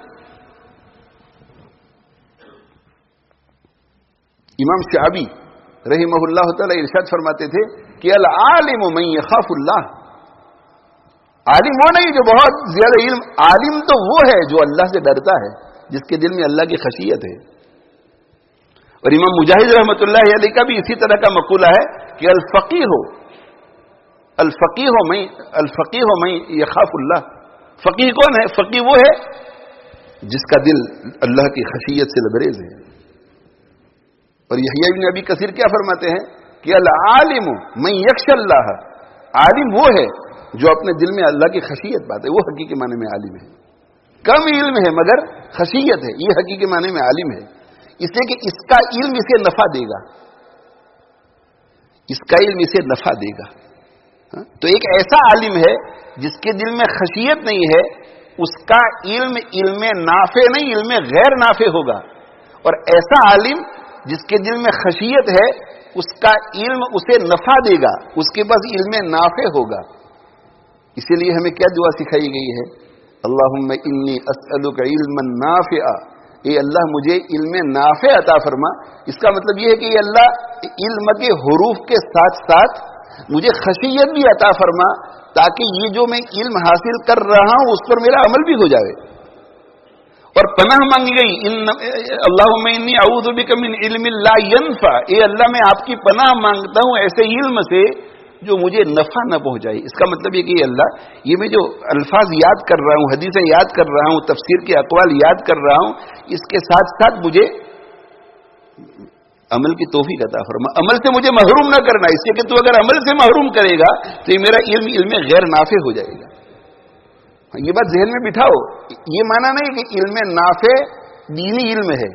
امام شعبی رحمہ اللہ تعالی ارشاد فرماتے تھے کہ العالم من یخاف اللہ، عالم وہ نہیں جو بہت زیادہ علم، عالم تو وہ ہے جو اللہ سے ڈرتا ہے، جس کے دل میں اللہ کی خشیت ہے. اور امام مجاہد رحمۃ اللہ علیہ کا بھی اسی طرح کا مقولہ ہے کہ الفقیہ من یخاف اللہ. فقیہ کون ہے؟ فقیہ وہ ہے جس کا دل اللہ کی خشیت سے لبریز ہے. اور یحییٰ ابن ابی کثیر کیا فرماتے ہیں کہ العالم من یخشی اللہ، عالم وہ ہے جو اپنے دل میں اللہ کی خشیت پاتے، وہ حقیقی معنی میں عالم ہے. کم علم ہے مگر خشیت ہے، یہ حقیقی معنی میں عالم ہے. اس لیے کہ اس کا علم اسے نفع دے گا، اس کا علم اسے نفع دے گا. تو ایک ایسا عالم ہے جس کے دل میں خشیت نہیں ہے، اس کا علم نافع نہیں، علم غیر نافع ہوگا. اور ایسا عالم جس کے دل میں خشیت ہے، اس کا علم اسے نفع دے گا، اس کے پاس علم نافع ہوگا. اسی لیے ہمیں کیا دعا سکھائی گئی ہے؟ اللہم انی اسألک علما نافعا، اے اللہ مجھے علم نافع عطا فرما. اس کا مطلب یہ ہے کہ اے اللہ علم کے حروف کے ساتھ ساتھ مجھے خشیت بھی عطا فرما، تاکہ یہ جو میں علم حاصل کر رہا ہوں اس پر میرا عمل بھی ہو جائے. اور پناہ مانگی گئی اللہم انی اعوذ بک من علم لا ینفع، اے اللہ میں آپ کی پناہ مانگتا ہوں ایسے علم سے جو مجھے نفع نہ پہنچائے. اس کا مطلب یہ کہ اللہ یہ میں جو الفاظ یاد کر رہا ہوں، حدیثیں یاد کر رہا ہوں، تفسیر کے اقوال یاد کر رہا ہوں، اس کے ساتھ ساتھ مجھے عمل کی توفیق عطا فرما. عمل سے مجھے محروم نہ کرنا، اس لیے کہ تو اگر عمل سے محروم کرے گا تو یہ میرا علم غیر نافع ہو جائے گا. یہ بات ذہن میں بٹھاؤ. یہ معنی نہیں کہ علم نافع دینی علم ہے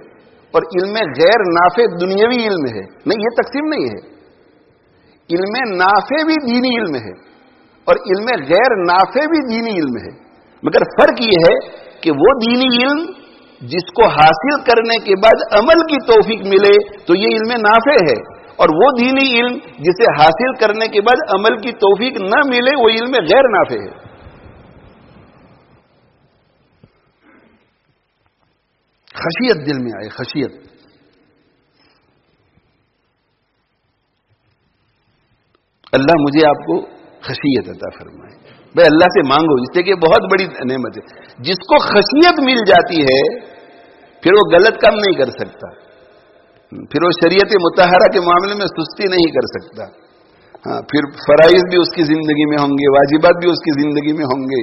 اور علم غیر نافع دنیاوی علم ہے، نہیں، یہ تقسیم نہیں ہے. علم نافع بھی دینی علم ہے اور علم غیر نافع بھی دینی علم ہے، مگر فرق یہ ہے کہ وہ دینی علم جس کو حاصل کرنے کے بعد عمل کی توفیق ملے تو یہ علم نافع ہے، اور وہ دینی علم جسے حاصل کرنے کے بعد عمل کی توفیق نہ ملے وہ علم غیر نافع ہے. خشیت دل میں آئے، خشیت. اللہ مجھے آپ کو خشیت عطا فرمائے. بھائی اللہ سے مانگو، اس سے کہ بہت بڑی نعمت ہے. جس کو خشیت مل جاتی ہے پھر وہ غلط کام نہیں کر سکتا، پھر وہ شریعت مطہرہ کے معاملے میں سستی نہیں کر سکتا. ہاں، پھر فرائض بھی اس کی زندگی میں ہوں گے، واجبات بھی اس کی زندگی میں ہوں گے،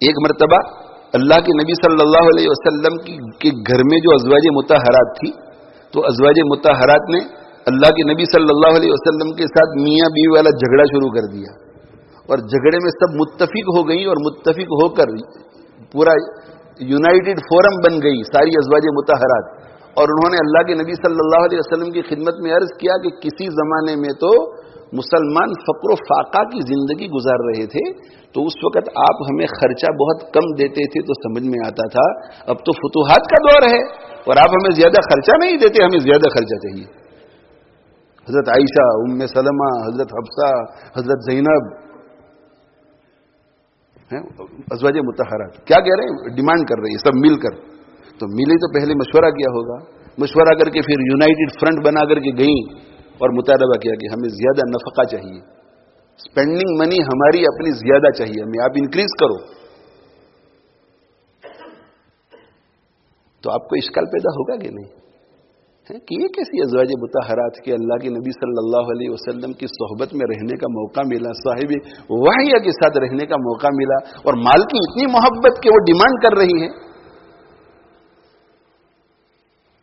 ایک مرتبہ اللہ کے نبی صلی اللہ علیہ وسلم کے گھر میں جو ازواج مطہرات تھی، تو ازواج مطہرات نے اللہ کے نبی صلی اللہ علیہ وسلم کے ساتھ میاں بیوی والا جھگڑا شروع کر دیا، اور جھگڑے میں سب متفق ہو گئی، اور متفق ہو کر پورا یونائٹڈ فورم بن گئی ساری ازواج مطہرات، اور انہوں نے اللہ کے نبی صلی اللہ علیہ وسلم کی خدمت میں عرض کیا کہ کسی زمانے میں تو مسلمان فقر و فاقہ کی زندگی گزار رہے تھے، تو اس وقت آپ ہمیں خرچہ بہت کم دیتے تھے تو سمجھ میں آتا تھا، اب تو فتوحات کا دور ہے اور آپ ہمیں زیادہ خرچہ نہیں دیتے، ہمیں زیادہ خرچہ چاہیے۔ حضرت عائشہ، ام سلمہ، حضرت حفصہ، حضرت زینب، ازواج مطہرات کیا کہہ رہے ہیں؟ ڈیمانڈ کر رہی ہے سب مل کر، تو ملی تو پہلے مشورہ کیا ہوگا، مشورہ کر کے پھر یونائٹڈ فرنٹ بنا کر کے گئیں اور مطالبہ کیا کہ ہمیں زیادہ نفقہ چاہیے، اسپینڈنگ منی ہماری اپنی زیادہ چاہیے ہمیں، آپ انکریز کرو۔ تو آپ کو اشکال پیدا ہوگا کہ نہیں کہ یہ کیسی ازواج مطہرات کے اللہ کے نبی صلی اللہ علیہ وسلم کی صحبت میں رہنے کا موقع ملا، صاحب وحی کے ساتھ رہنے کا موقع ملا، اور مال کی اتنی محبت کہ وہ ڈیمانڈ کر رہی ہیں۔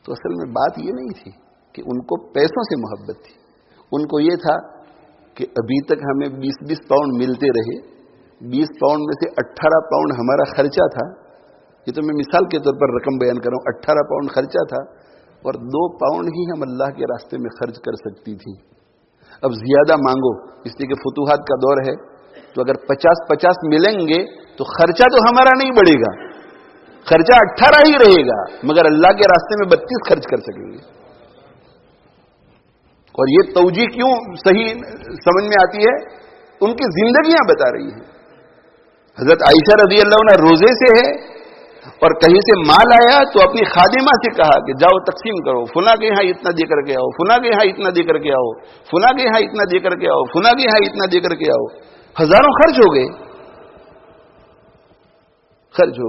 تو اصل میں بات یہ نہیں تھی کہ ان کو پیسوں سے محبت تھی، ان کو یہ تھا کہ ابھی تک ہمیں 20 پاؤنڈ ملتے رہے، 20 پاؤنڈ میں سے 18 پاؤنڈ ہمارا خرچہ تھا، یہ تو میں مثال کے طور پر رقم بیان کر رہا ہوں، 18 پاؤنڈ خرچہ تھا اور 2 پاؤنڈ ہی ہم اللہ کے راستے میں خرچ کر سکتی تھی، اب زیادہ مانگو، اس لیے کہ فتوحات کا دور ہے، تو اگر 50 ملیں گے تو خرچہ تو ہمارا نہیں بڑھے گا، خرچہ 18 ہی رہے گا، مگر اللہ کے راستے میں 32 خرچ کر سکیں گے۔ اور یہ توجیہ کیوں صحیح سمجھ میں آتی ہے؟ ان کی زندگیاں بتا رہی ہیں۔ حضرت عائشہ رضی اللہ عنہ روزے سے ہے اور کہیں سے مال آیا تو اپنی خادمہ سے کہا کہ جاؤ تقسیم کرو، فلاں کے یہاں اتنا دے کر کے آؤ، فلاں کے یہاں اتنا دے کر کے آؤ، فلاں کے یہاں اتنا دے کر کے آؤ، فلاں کے یہاں اتنا دے کر کے آؤ، ہزاروں خرچ ہو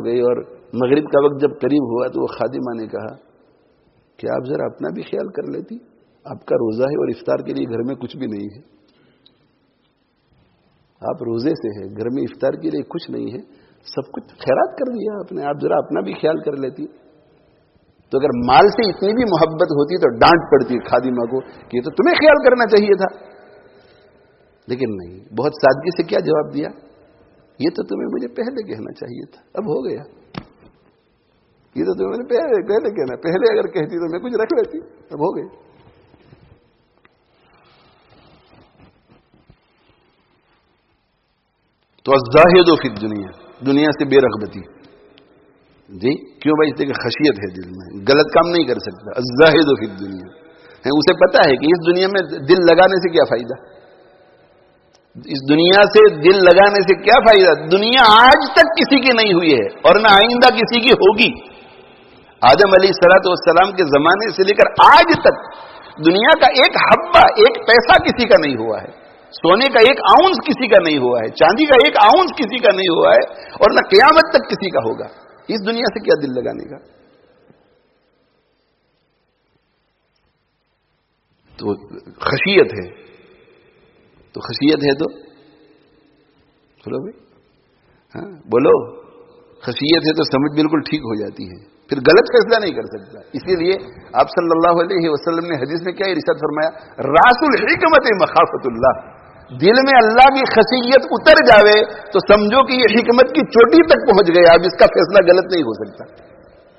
گئے، اور مغرب کا وقت جب قریب ہوا تو وہ خادمہ نے کہا کہ آپ ذرا اپنا بھی خیال کر لیتی، آپ کا روزہ ہے اور افطار کے لیے گھر میں کچھ بھی نہیں ہے، آپ روزے سے ہے، گھر میں افطار کے لیے کچھ نہیں ہے، سب کچھ خیرات کر دیا آپ نے، آپ ذرا اپنا بھی خیال کر لیتی۔ تو اگر مال سے اتنی بھی محبت ہوتی تو ڈانٹ پڑتی خادمہ کو کہ یہ تو تمہیں خیال کرنا چاہیے تھا، لیکن نہیں، بہت سادگی سے کیا جواب دیا؟ یہ تو تمہیں مجھے پہلے کہنا چاہیے تھا، اب ہو گیا، یہ تو تمہیں پہلے کہنا، پہلے اگر کہتی تو میں کچھ رکھ لیتی، اب ہو گئی۔ تو الزاہد فی الدنیا، دنیا سے بے رغبتی، جی کیوں بھائی؟ اس لیے کہ خشیت ہے دل میں، غلط کام نہیں کر سکتا۔ الزاہد فی الدنیا ہے، اسے پتا ہے کہ اس دنیا میں دل لگانے سے کیا فائدہ، اس دنیا سے دل لگانے سے کیا فائدہ؟ دنیا آج تک کسی کی نہیں ہوئی ہے اور نہ آئندہ کسی کی ہوگی۔ آدم علیہ الصلوۃ والسلام کے زمانے سے لے کر آج تک دنیا کا ایک حبہ، ایک پیسہ کسی کا نہیں ہوا ہے، سونے کا ایک آؤنس کسی کا نہیں ہوا ہے، چاندی کا ایک آؤنس کسی کا نہیں ہوا ہے، اور نہ قیامت تک کسی کا ہوگا۔ اس دنیا سے کیا دل لگانے کا؟ تو خشیت ہے، تو خشیت ہے تو بولو بھائی، ہاں بولو، خشیت ہے تو سمجھ بالکل ٹھیک ہو جاتی ہے، پھر غلط فیصلہ نہیں کر سکتا۔ اسی لیے آپ صلی اللہ علیہ وسلم نے حدیث میں کیا ارشاد فرمایا؟ راس الحکمت مخافت اللہ، دل میں اللہ کی خشیت اتر جاوے تو سمجھو کہ یہ حکمت کی چوٹی تک پہنچ گیا، اب اس کا فیصلہ غلط نہیں ہو سکتا،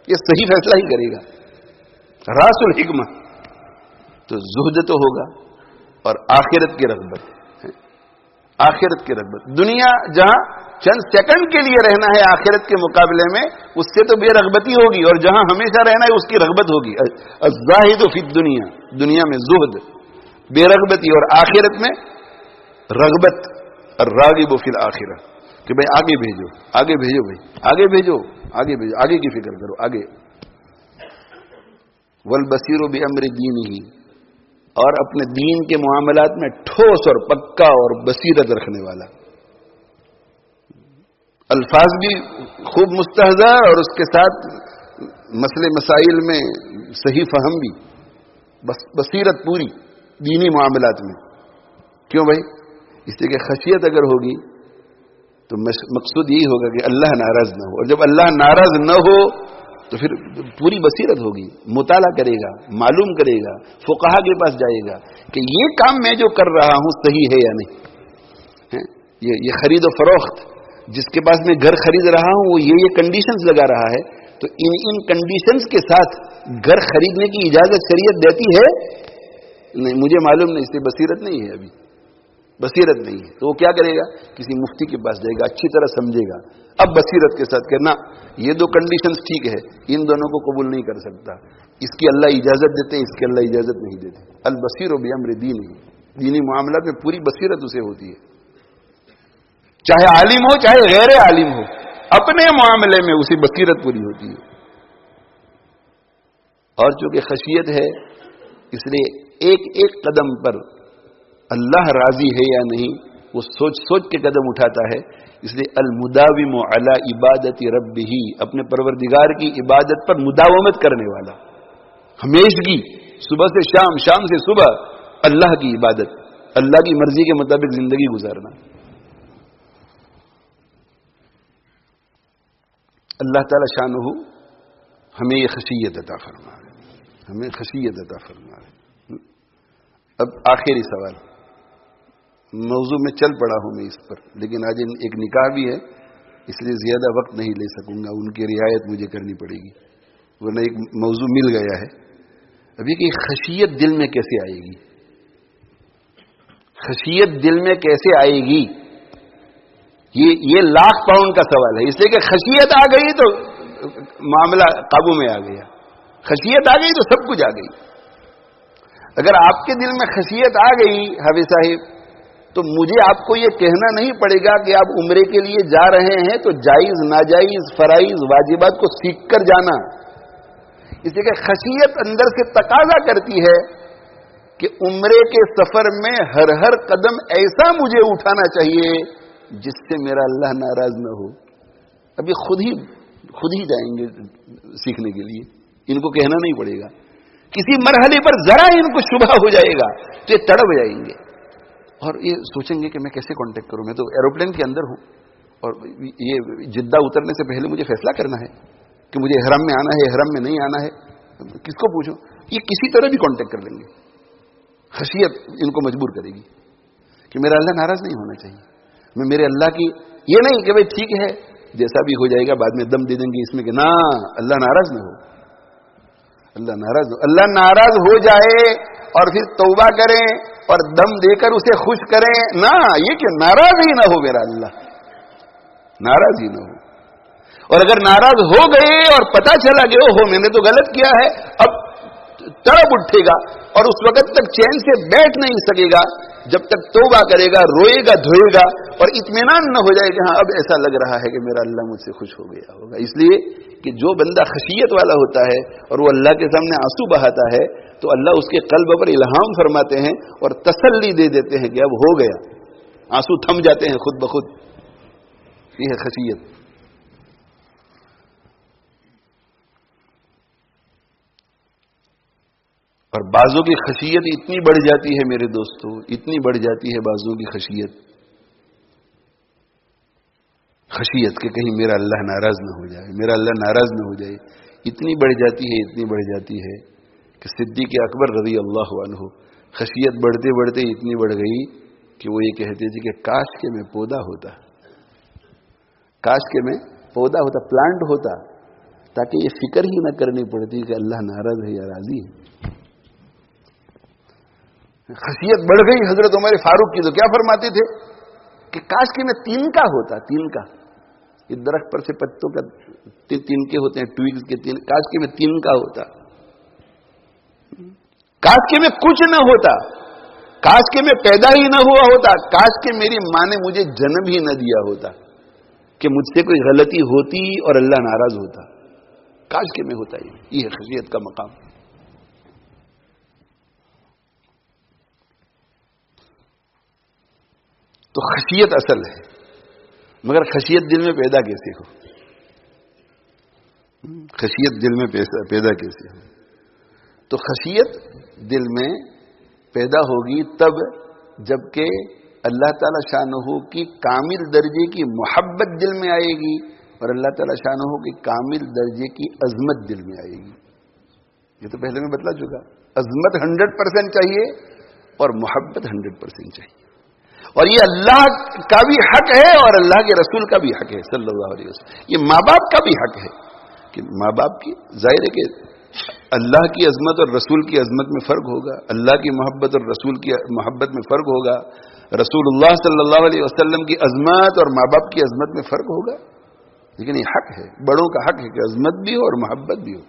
یہ صحیح فیصلہ ہی کرے گا۔ راس الحکمت تو زہد تو ہوگا، اور آخرت کی رغبت، آخرت کی رغبت۔ دنیا جہاں چند سیکنڈ کے لیے رہنا ہے آخرت کے مقابلے میں، اس سے تو بے رغبتی ہوگی، اور جہاں ہمیشہ رہنا ہے اس کی رغبت ہوگی۔ الزاہد فی الدنیا، دنیا میں زہد، بے رغبتی، اور آخرت میں رغبت، الراغب فی الآخرہ، کہ بھائی آگے بھیجو، آگے بھیجو، بھائی آگے بھیجو، آگے بھیجو، آگے کی فکر کرو، آگے۔ والبصیر بامر دینہ، اور اپنے دین کے معاملات میں ٹھوس اور پکا اور بصیرت رکھنے والا، الفاظ بھی خوب مستحضر اور اس کے ساتھ مسئلے مسائل میں صحیح فہم بھی، بصیرت پوری دینی معاملات میں۔ کیوں بھائی؟ اس لیے کہ خشیت اگر ہوگی تو مقصود یہی ہوگا کہ اللہ ناراض نہ ہو، اور جب اللہ ناراض نہ ہو تو پھر پوری بصیرت ہوگی، مطالعہ کرے گا، معلوم کرے گا، فقہا کے پاس جائے گا کہ یہ کام میں جو کر رہا ہوں صحیح ہے یا نہیں. یہ خرید و فروخت، جس کے پاس میں گھر خرید رہا ہوں وہ یہ کنڈیشنز لگا رہا ہے، تو ان کنڈیشنز کے ساتھ گھر خریدنے کی اجازت شریعت دیتی ہے؟ نہیں، مجھے معلوم نہیں، اس سے بصیرت نہیں ہے، ابھی بصیرت نہیں ہے. تو وہ کیا کرے گا؟ کسی مفتی کے پاس جائے گا، اچھی طرح سمجھے گا، اب بصیرت کے ساتھ کہنا یہ دو کنڈیشنز ٹھیک ہے، ان دونوں کو قبول نہیں کر سکتا، اس کی اللہ اجازت دیتے ہیں، اس کی اللہ اجازت نہیں دیتے. البصیر بامر دین ہی، دینی معاملات میں پوری بصیرت اسے ہوتی ہے، چاہے عالم ہو چاہے غیر عالم ہو، اپنے معاملے میں اسی بصیرت پوری ہوتی ہے. اور چونکہ خشیت ہے، اس لیے ایک ایک قدم پر اللہ راضی ہے یا نہیں وہ سوچ سوچ کے قدم اٹھاتا ہے. اس لیے المداوم علی عبادت ربہ، اپنے پروردگار کی عبادت پر مداومت کرنے والا، ہمیشگی، صبح سے شام، شام سے صبح اللہ کی عبادت، اللہ کی مرضی کے مطابق زندگی گزارنا. اللہ تعالی شانہ ہمیں یہ خشیت عطا فرما ہے، ہمیں خشیت عطا فرما ہے. اب آخری سوال، موضوع میں چل پڑا ہوں میں اس پر، لیکن آج ایک نکاح بھی ہے، اس لیے زیادہ وقت نہیں لے سکوں گا، ان کی رعایت مجھے کرنی پڑے گی، ورنہ ایک موضوع مل گیا ہے. ابھی کہ خشیت دل میں کیسے آئے گی؟ خشیت دل میں کیسے آئے گی؟ یہ لاکھ پاؤنڈ کا سوال ہے. اس لیے کہ خشیت آ گئی تو معاملہ قابو میں آ گیا، خشیت آ گئی تو سب کچھ آ گئی. اگر آپ کے دل میں خشیت آ گئی حافظ صاحب، تو مجھے آپ کو یہ کہنا نہیں پڑے گا کہ آپ عمرے کے لیے جا رہے ہیں تو جائز ناجائز فرائض واجبات کو سیکھ کر جانا. اس لیے کہ خشیت اندر سے تقاضا کرتی ہے کہ عمرے کے سفر میں ہر قدم ایسا مجھے اٹھانا چاہیے جس سے میرا اللہ ناراض نہ ہو. ابھی خود ہی جائیں گے سیکھنے کے لیے، ان کو کہنا نہیں پڑے گا. کسی مرحلے پر ذرا ان کو شبہ ہو جائے گا تو یہ تڑپ جائیں گے اور یہ سوچیں گے کہ میں کیسے کانٹیکٹ کروں، میں تو ایروپلین کے اندر ہوں اور یہ جدہ اترنے سے پہلے مجھے فیصلہ کرنا ہے کہ مجھے احرام میں آنا ہے، احرام میں نہیں آنا ہے، کس کو پوچھوں. یہ کسی طرح بھی کانٹیکٹ کر لیں گے. خشیت ان کو مجبور کرے گی کہ میرا اللہ ناراض نہیں ہونا چاہیے، میں میرے اللہ کی، یہ نہیں کہ بھائی ٹھیک ہے جیسا بھی ہو جائے گا بعد میں دم دے دیں گے اس میں کہ نا اللہ ناراض نہ ہو، اللہ ناراض ہو. اللہ ناراض ہو جائے اور پھر توبہ کریں اور دم دے کر اسے خوش کریں، نہ یہ کہ ناراض ہی نہ ہو میرا اللہ، ناراض ہی نہ ہو. اور اگر ناراض ہو گئے اور پتہ چلا کہ او ہو میں نے تو غلط کیا ہے، اب تڑپ اٹھے گا اور اس وقت تک چین سے بیٹھ نہیں سکے گا جب تک توبہ کرے گا، روئے گا، دھوئے گا اور اطمینان نہ ہو جائے کہ ہاں اب ایسا لگ رہا ہے کہ میرا اللہ مجھ سے خوش ہو گیا ہوگا. اس لیے کہ جو بندہ خشیت والا ہوتا ہے اور وہ اللہ کے سامنے آنسو بہاتا ہے تو اللہ اس کے قلب پر الہام فرماتے ہیں اور تسلی دے دیتے ہیں کہ اب ہو گیا، آنسو تھم جاتے ہیں خود بخود. یہ ہے خشیت. اور بعضوں کی خشیت اتنی بڑھ جاتی ہے میرے دوستو، اتنی بڑھ جاتی ہے بعضوں کی خشیت کہ کہیں میرا اللہ ناراض نہ ہو جائے، میرا اللہ ناراض نہ ہو جائے. اتنی بڑھ جاتی ہے، اتنی بڑھ جاتی ہے کہ صدیق اکبر رضی اللہ عنہ خشیت بڑھتے بڑھتے اتنی بڑھ گئی کہ وہ یہ کہتے تھے کہ کاش کہ میں پودا ہوتا، کاش کہ میں پودا ہوتا، پلانٹ ہوتا، تاکہ یہ فکر ہی نہ کرنی پڑتی کہ اللہ ناراض ہے یا راضی ہے. خشیت بڑھ گئی. حضرت عمر فاروق کی تو کیا فرماتے تھے کہ کاش کہ میں تین کا ہوتا، تین کا، یہ درخت پر سے پتوں کا تین کے ہوتے ہیں، ٹویگز کے تین، کاش کہ میں تین کا ہوتا، کاش کہ میں کچھ نہ ہوتا، کاش کہ میں پیدا ہی نہ ہوا ہوتا، کاش کہ میری ماں نے مجھے جنم ہی نہ دیا ہوتا، کہ مجھ سے کوئی غلطی ہوتی اور اللہ ناراض ہوتا، کاش کہ میں ہوتا. یہ ہے خشیت کا مقام. تو خشیت اصل ہے، مگر خشیت دل میں پیدا کیسے ہو؟ خشیت دل میں پیدا کیسے ہو؟ تو خشیت دل میں پیدا ہوگی تب جب کہ اللہ تعالی شانہ کی کامل درجے کی محبت دل میں آئے گی اور اللہ تعالی شانہ کی کامل درجے کی عظمت دل میں آئے گی. یہ تو پہلے میں بتلا چکا. عظمت 100% چاہیے اور محبت 100% چاہیے. اور یہ اللہ کا بھی حق ہے اور اللہ کے رسول کا بھی حق ہے صلی اللہ علیہ وسلم. یہ ماں باپ کا بھی حق ہے کہ ماں باپ کی ظاہر ہے کہ اللہ کی عظمت اور رسول کی عظمت میں فرق ہوگا, اللہ کی محبت اور رسول کی محبت میں فرق ہوگا, رسول اللہ صلی اللہ علیہ وسلم کی عظمت اور ماں باپ کی عظمت میں فرق ہوگا. لیکن یہ حق ہے, بڑوں کا حق ہے کہ عظمت بھی ہو اور محبت بھی ہو,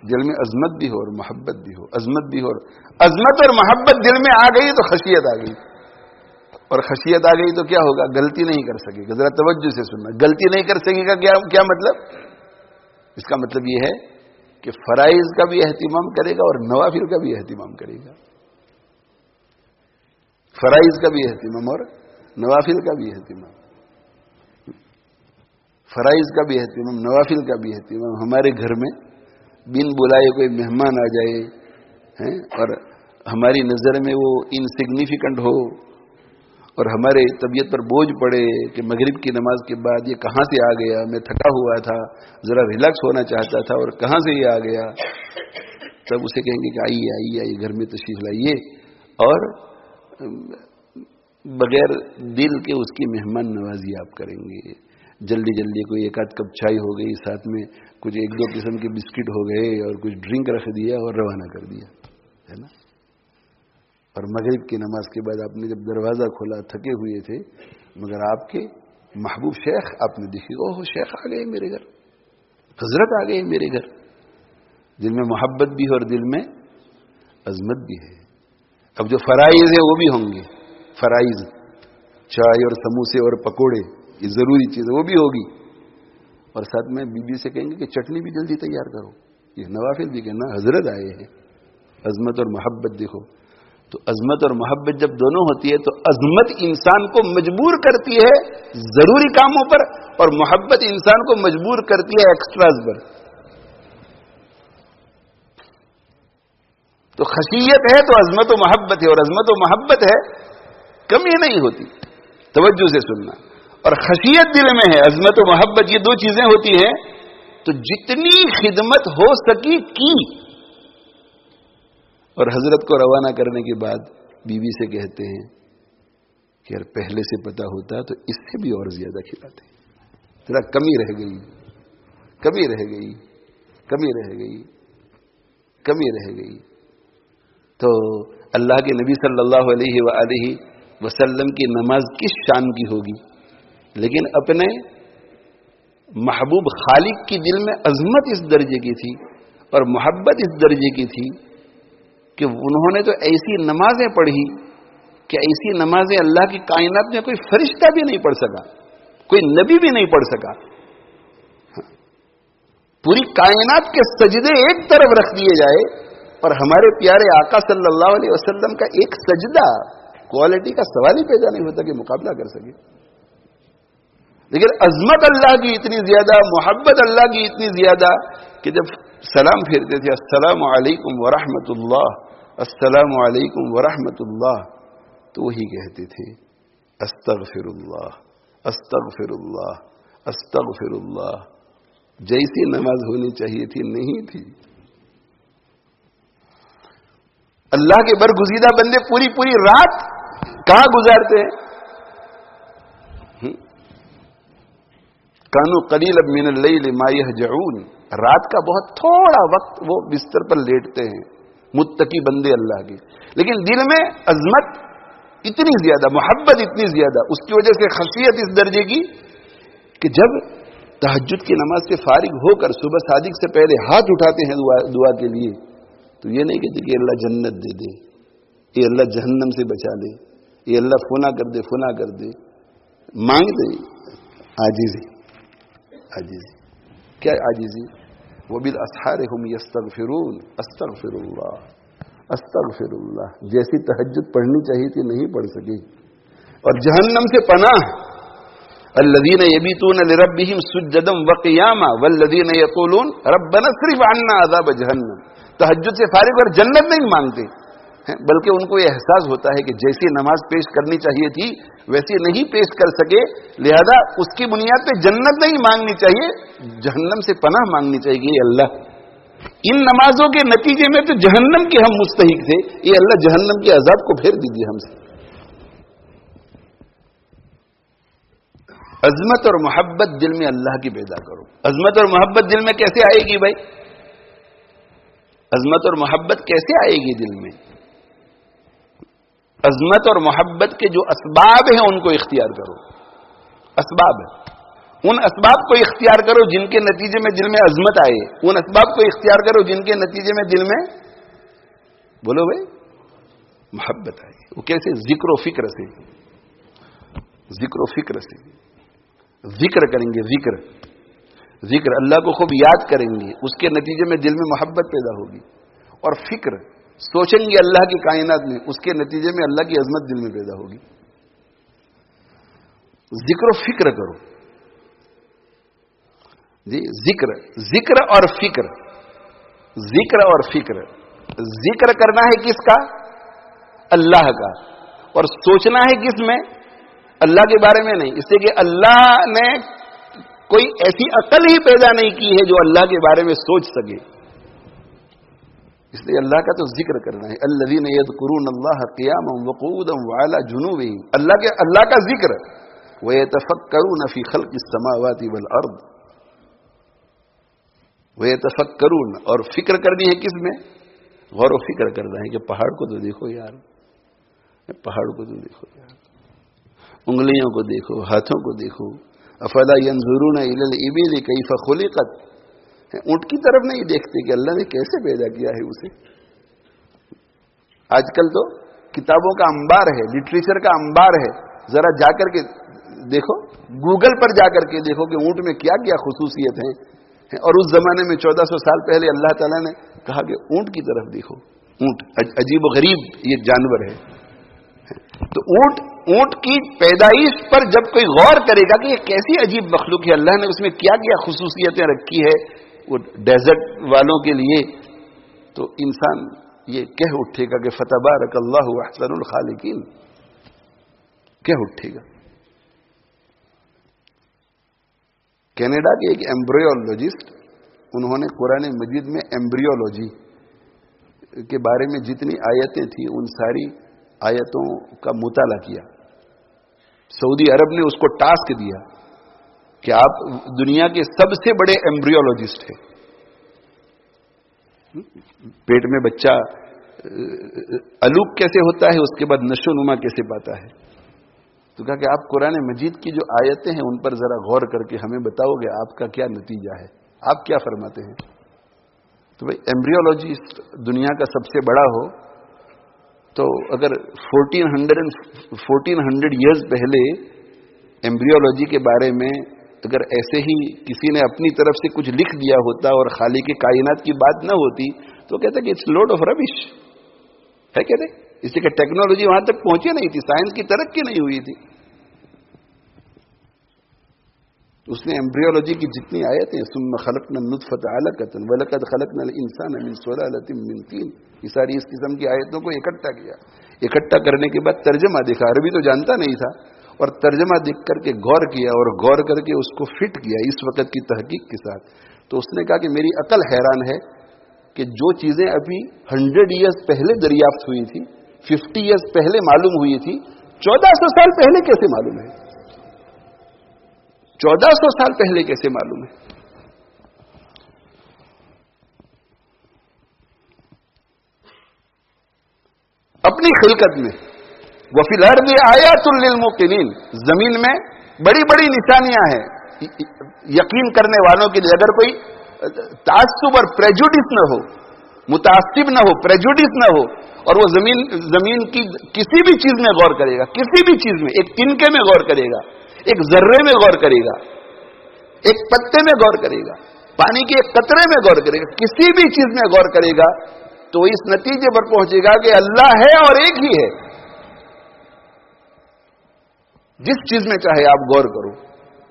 دل میں عظمت بھی ہو اور محبت بھی ہو. عظمت بھی ہو اور عظمت اور محبت دل میں آ گئی تو خشیت آ گئی, اور خشیت آ گئی تو کیا ہوگا؟ غلطی نہیں کر سکے گا. ذرا توجہ سے سننا. غلطی نہیں کر سکے گا کیا مطلب؟ اس کا مطلب یہ ہے کہ فرائض کا بھی اہتمام کرے گا اور نوافل کا بھی اہتمام کرے گا. فرائض کا بھی اہتمام اور نوافل کا بھی اہتمام. فرائض کا بھی اہتمام, نوافل کا بھی اہتمام. ہمارے گھر میں بن بلائے کوئی مہمان آ جائے اور ہماری نظر میں وہ انسگنیفیکنٹ ہو اور ہمارے طبیعت پر بوجھ پڑے کہ مغرب کی نماز کے بعد یہ کہاں سے آ گیا, میں تھکا ہوا تھا, ذرا ریلیکس ہونا چاہتا تھا اور کہاں سے یہ آ گیا, تب اسے کہیں گے کہ آئیے آئیے آئیے گھر میں تشریف لائیے, اور بغیر دل کے اس کی مہمان نوازی آپ کریں گے. جلدی جلدی کوئی ایک آدھ کپ چائے ہو گئی, ساتھ میں کچھ ایک دو قسم کے بسکٹ ہو گئے اور کچھ ڈرنک رکھ دیا اور روانہ کر دیا, ہے نا. اور مغرب کی نماز کے بعد آپ نے جب دروازہ کھولا, تھکے ہوئے تھے, مگر آپ کے محبوب شیخ آپ نے دیکھی, اوہ شیخ آ گئے میرے گھر, حضرت آ گئے میرے گھر. دل میں محبت بھی ہے اور دل میں عظمت بھی ہے. اب جو فرائض ہے وہ بھی ہوں گے. فرائض چائے اور سموسے اور پکوڑے, یہ ضروری چیز ہے, وہ بھی ہوگی. اور ساتھ میں بی بی سے کہیں گے کہ چٹنی بھی جلدی تیار کرو. یہ نوافل بھی کہنا, حضرت آئے ہیں. عظمت اور محبت دیکھو. تو عظمت اور محبت جب دونوں ہوتی ہے تو عظمت انسان کو مجبور کرتی ہے ضروری کاموں پر, اور محبت انسان کو مجبور کرتی ہے ایکسٹراز پر. تو خشیت ہے تو عظمت و محبت ہے, اور عظمت و محبت ہے کمی نہیں ہوتی. توجہ سے سننا. اور خشیت دل میں ہے, عظمت و محبت یہ دو چیزیں ہوتی ہیں. تو جتنی خدمت ہو سکی کی, اور حضرت کو روانہ کرنے کے بعد بیوی سے کہتے ہیں کہ یار پہلے سے پتا ہوتا تو اس سے بھی اور زیادہ کھلاتے, ذرا کمی رہ گئی, کمی رہ گئی, کمی رہ گئی, کمی رہ گئی. تو اللہ کے نبی صلی اللہ علیہ وآلہ وسلم کی نماز کس شان کی ہوگی, لیکن اپنے محبوب خالق کی دل میں عظمت اس درجے کی تھی اور محبت اس درجے کی تھی کہ انہوں نے تو ایسی نمازیں پڑھی کہ ایسی نمازیں اللہ کی کائنات میں کوئی فرشتہ بھی نہیں پڑھ سکا, کوئی نبی بھی نہیں پڑھ سکا. پوری کائنات کے سجدے ایک طرف رکھ دیے جائے اور ہمارے پیارے آقا صلی اللہ علیہ وسلم کا ایک سجدہ, کوالٹی کا سوال ہی پیدا نہیں ہوتا کہ مقابلہ کر سکے. لیکن عظمت اللہ کی اتنی زیادہ, محبت اللہ کی اتنی زیادہ کہ جب سلام پھیرتے تھے السلام علیکم ورحمۃ اللہ, السلام علیکم ورحمۃ اللہ, تو وہی کہتے تھے استغفر اللہ, استغفر اللہ, استغفر اللہ. جیسی نماز ہونی چاہیے تھی نہیں تھی. اللہ کے برگزیدہ بندے پوری پوری رات کہاں گزارتے ہیں؟ کانو قلیلا من اللیل ما یہجعون, رات کا بہت تھوڑا وقت وہ بستر پر لیٹتے ہیں متقی بندے اللہ کے, لیکن دل میں عظمت اتنی زیادہ, محبت اتنی زیادہ, اس کی وجہ سے خشیت اس درجے کی کہ جب تہجد کی نماز سے فارغ ہو کر صبح صادق سے پہلے ہاتھ اٹھاتے ہیں دعا کے لیے, تو یہ نہیں کہتے کہ اللہ جنت دے دے, یہ اللہ جہنم سے بچا دے, یہ اللہ فنا کر دے, فنا کر دے. مانگتے عاجزی, عاجزی. کیا عاجزی؟ وبالاسحار هم یستغفرون, استغفر اللہ, استغفر اللہ. جیسی تہجد پڑھنی چاہیے تھی نہیں پڑھ سکی. اور جہنم سے پناہ, الذین یبیتون لربہم سجدا وقیاما والذین یقولون ربنا اصرف عنا عذاب جہنم. تہجد سے فارغ اور جنت نہیں مانگتے, بلکہ ان کو یہ احساس ہوتا ہے کہ جیسی نماز پیش کرنی چاہیے تھی ویسی نہیں پیش کر سکے، لہذا اس کی بنیاد پہ جنت نہیں مانگنی چاہیے، جہنم سے پناہ مانگنی چاہیے. یہ اللہ، ان نمازوں کے نتیجے میں تو جہنم کے ہم مستحق تھے، یہ اللہ جہنم کے عذاب کو پھیر دیجیے ہم سے. عظمت اور محبت دل میں اللہ کی پیدا کرو. عظمت اور محبت دل میں کیسے آئے گی بھائی؟ عظمت اور محبت کیسے آئے گی دل میں؟ عظمت اور محبت کے جو اسباب ہیں ان کو اختیار کرو. اسباب ہے، ان اسباب کو اختیار کرو جن کے نتیجے میں دل میں عظمت آئے. ان اسباب کو اختیار کرو جن کے نتیجے میں دل میں، بولو بھائی، محبت آئے. وہ کیسے؟ ذکر و فکر سے. ذکر و فکر سے ذکر کریں گے. ذکر اللہ کو خوب یاد کریں گے، اس کے نتیجے میں دل میں محبت پیدا ہوگی. اور فکر، سوچیں گے اللہ کی کائنات میں، اس کے نتیجے میں اللہ کی عظمت دل میں پیدا ہوگی. ذکر و فکر کرو جی. ذکر اور فکر. ذکر اور فکر. ذکر کرنا ہے کس کا؟ اللہ کا. اور سوچنا ہے کس میں؟ اللہ کے بارے میں نہیں. اس لیے کہ اللہ نے کوئی ایسی عقل ہی پیدا نہیں کی ہے جو اللہ کے بارے میں سوچ سکے. اس لیے اللہ کا تو ذکر کرنا ہے. الذین یذکرون اللہ قیاما وقعودا وعلی جنوبہم. اللہ کا ذکر. ویتفکرون فی خلق السماوات والارض. ویتفکرون، اور فکر کرنی ہے کس میں؟ غور و فکر کرنا ہے کہ پہاڑ کو تو دیکھو یار، پہاڑ کو تو دیکھو یار، انگلیوں کو دیکھو، ہاتھوں کو دیکھو. افلا ينظرون الى الابل كيف خلقت. اونٹ کی طرف نہیں دیکھتے کہ اللہ نے کیسے پیدا کیا ہے اسے. آج کل تو کتابوں کا انبار ہے، لٹریچر کا انبار ہے. ذرا جا کر کے دیکھو، گوگل پر جا کر کے دیکھو کہ اونٹ میں کیا کیا خصوصیت ہیں. اور اس زمانے میں 1400 سال پہلے اللہ تعالیٰ نے کہا کہ اونٹ کی طرف دیکھو. اونٹ عجیب و غریب یہ جانور ہے. تو اونٹ کی پیدائش پر جب کوئی غور کرے گا کہ یہ کیسی عجیب مخلوق ہے، اللہ نے اس میں کیا کیا خصوصیتیں رکھی ہے وہ ڈیزرٹ والوں کے لیے، تو انسان یہ کہہ اٹھے گا کہ فتبارک اللہ احسن الخالقین. کہہ اٹھے گا. کینیڈا کے ایک ایمبریولوجسٹ، انہوں نے قرآن مجید میں ایمبریولوجی کے بارے میں جتنی آیتیں تھیں ان ساری آیتوں کا مطالعہ کیا. سعودی عرب نے اس کو ٹاسک دیا کہ آپ دنیا کے سب سے بڑے ایمبریولوجسٹ ہیں. پیٹ میں بچہ الوپ کیسے ہوتا ہے، اس کے بعد نشو و نما کیسے پاتا ہے. تو کہا کہ آپ قرآن مجید کی جو آیتیں ہیں ان پر ذرا غور کر کے ہمیں بتاؤ گے آپ کا کیا نتیجہ ہے، آپ کیا فرماتے ہیں. تو بھائی ایمبریولوجسٹ دنیا کا سب سے بڑا ہو تو اگر 1400 ایئرز پہلے ایمبریولوجی کے بارے میں اگر ایسے ہی کسی نے اپنی طرف سے کچھ لکھ دیا ہوتا اور خالق کائنات کی بات نہ ہوتی تو کہتا کہ اٹس لوڈ آف ربش ہے. کہتے اس لیے کہ ٹیکنالوجی وہاں تک پہنچی نہیں تھی، سائنس کی ترقی نہیں ہوئی تھی. اس نے ایمبریولوجی کی جتنی آیتیں ثم خلقنا النطفة علقة ولقد خلقنا الانسان من سلالة من طين، یہ ساری اس قسم کی آیتوں کو اکٹھا کیا. اکٹھا کرنے کے بعد ترجمہ دیکھا، عربی تو جانتا نہیں تھا، اور ترجمہ دیکھ کر کے غور کیا اور غور کر کے اس کو فٹ کیا اس وقت کی تحقیق کے ساتھ. تو اس نے کہا کہ میری عقل حیران ہے کہ جو چیزیں ابھی 100 ایئرز پہلے دریافت ہوئی تھی، 50 ایئرز پہلے معلوم ہوئی تھی، 1400 سال پہلے کیسے معلوم ہے. 1400 سال پہلے کیسے معلوم ہے. اپنی خلقت میں وفی الارض آیات للموقنین، زمین میں بڑی بڑی نشانیاں ہیں یقین کرنے والوں کے لیے. اگر کوئی تعصب اور پریجوڈس نہ ہو، متعصب نہ ہو، پریجوڈس نہ ہو، اور وہ زمین کی کسی بھی چیز میں غور کرے گا، کسی بھی چیز میں، ایک تنکے میں غور کرے گا، ایک ذرے میں غور کرے گا، ایک پتے میں غور کرے گا، پانی کے ایک قطرے میں غور کرے گا، کسی بھی چیز میں غور کرے گا تو اس نتیجے پر پہنچے گا کہ اللہ ہے اور ایک ہی ہے. جس چیز میں چاہے آپ غور کرو.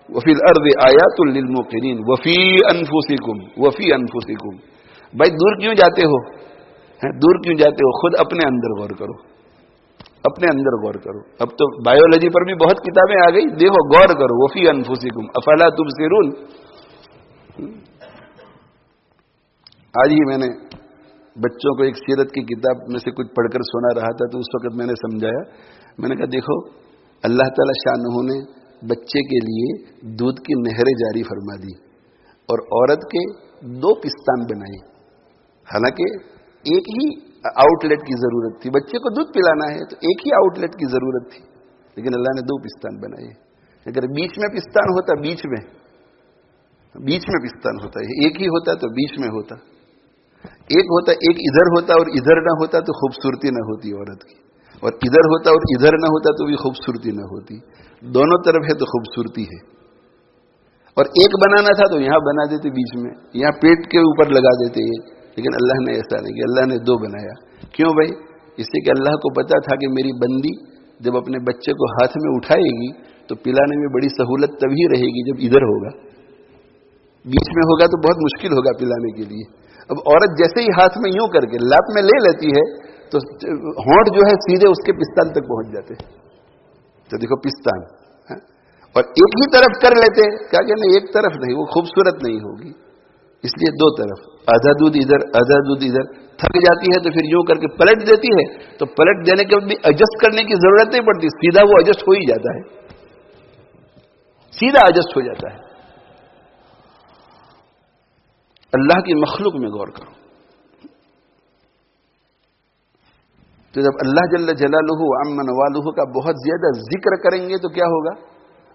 وفی الارض آیات للموقنین وفی انفسکم. بھائی دور کیوں جاتے ہو؟ دور کیوں جاتے ہو؟ خود اپنے اندر غور کرو، اپنے اندر غور کرو. اب تو بایولوجی پر بھی بہت کتابیں آ گئی، دیکھو غور کرو. وفی انفسکم افلا تبصرون. آج ہی میں نے بچوں کو ایک سیرت کی کتاب میں سے کچھ پڑھ کر سنا رہا تھا، تو اس وقت میں نے سمجھایا، میں نے کہا دیکھو اللہ تعالی شانہ نے بچے کے لیے دودھ کی نہریں جاری فرما دی اور عورت کے 2 پستان بنائے. حالانکہ ایک ہی آؤٹ لیٹ کی ضرورت تھی، بچے کو دودھ پلانا ہے تو ایک ہی آؤٹ لیٹ کی ضرورت تھی، لیکن اللہ نے 2 پستان بنائے. اگر بیچ میں پستان ہوتا، بیچ میں پستان ہوتا ہے، ایک ہی ہوتا تو بیچ میں ہوتا، ایک ہوتا، ایک ادھر ہوتا اور ادھر نہ ہوتا تو خوبصورتی نہ ہوتی عورت کی، اور ادھر ہوتا اور ادھر نہ ہوتا تو بھی خوبصورتی نہ ہوتی. دونوں طرف ہے تو خوبصورتی ہے. اور ایک بنانا تھا تو یہاں بنا دیتے، بیچ میں، یہاں پیٹ کے اوپر لگا دیتے. لیکن اللہ نے ایسا نہیں کہ اللہ نے 2 بنایا. کیوں بھائی؟ اس لیے کہ اللہ کو پتا تھا کہ میری بندی جب اپنے بچے کو ہاتھ میں اٹھائے گی تو پلانے میں بڑی سہولت تبھی رہے گی جب ادھر ہوگا، بیچ میں ہوگا تو بہت مشکل ہوگا پلانے کے لیے. اب عورت جیسے ہی ہاتھ میں یوں کر کے لاپ میں لے لیتی ہے تو ہونٹ جو ہے سیدھے اس کے پستان تک پہنچ جاتے. تو دیکھو پستان، اور ایک ہی طرف کر لیتے، کیا کہ نہیں ایک طرف نہیں، وہ خوبصورت نہیں ہوگی. اس لیے 2 طرف، آدھا دودھ ادھر آدھا دودھ ادھر. تھک جاتی ہے تو پھر یوں کر کے پلٹ دیتی ہے، تو پلٹ دینے کے بعد بھی ایڈجسٹ کرنے کی ضرورت نہیں پڑتی، سیدھا وہ ایڈجسٹ ہو ہی جاتا ہے، سیدھا ایڈجسٹ ہو جاتا ہے. اللہ کی مخلوق میں غور کرو. تو جب اللہ جل جلالہ عم نوالہ کا بہت زیادہ ذکر کریں گے تو کیا ہوگا؟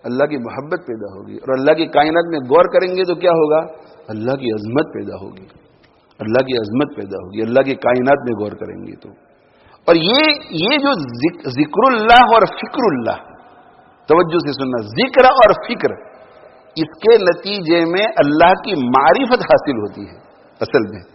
اللہ کی محبت پیدا ہوگی. اور اللہ کی کائنات میں غور کریں گے تو کیا ہوگا؟ اللہ کی عظمت پیدا ہوگی، اللہ کی عظمت پیدا ہوگی. اللہ کی کائنات میں غور کریں گے تو. اور یہ جو ذکر اللہ اور فکر اللہ، توجہ سے سننا، ذکر اور فکر، اس کے نتیجے میں اللہ کی معرفت حاصل ہوتی ہے. اصل میں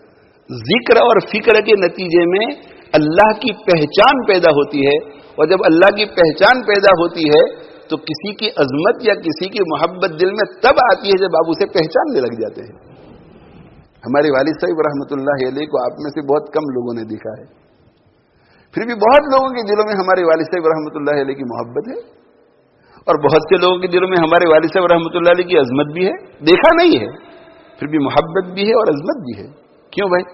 ذکر اور فکر کے نتیجے میں اللہ کی پہچان پیدا ہوتی ہے. اور جب اللہ کی پہچان پیدا ہوتی ہے تو کسی کی عظمت یا کسی کی محبت دل میں تب آتی ہے جب آپ اسے پہچاننے لگ جاتے ہیں. ہمارے والد صاحب رحمۃ اللہ علیہ کو آپ میں سے بہت کم لوگوں نے دیکھا ہے، پھر بھی بہت لوگوں کے دلوں میں ہمارے والد صاحب رحمۃ اللہ علیہ کی محبت ہے، اور بہت سے لوگوں کے دلوں میں ہمارے والد صاحب رحمۃ اللہ علیہ کی عظمت بھی ہے. دیکھا نہیں ہے، پھر بھی محبت بھی ہے اور عظمت بھی ہے. کیوں بھائی؟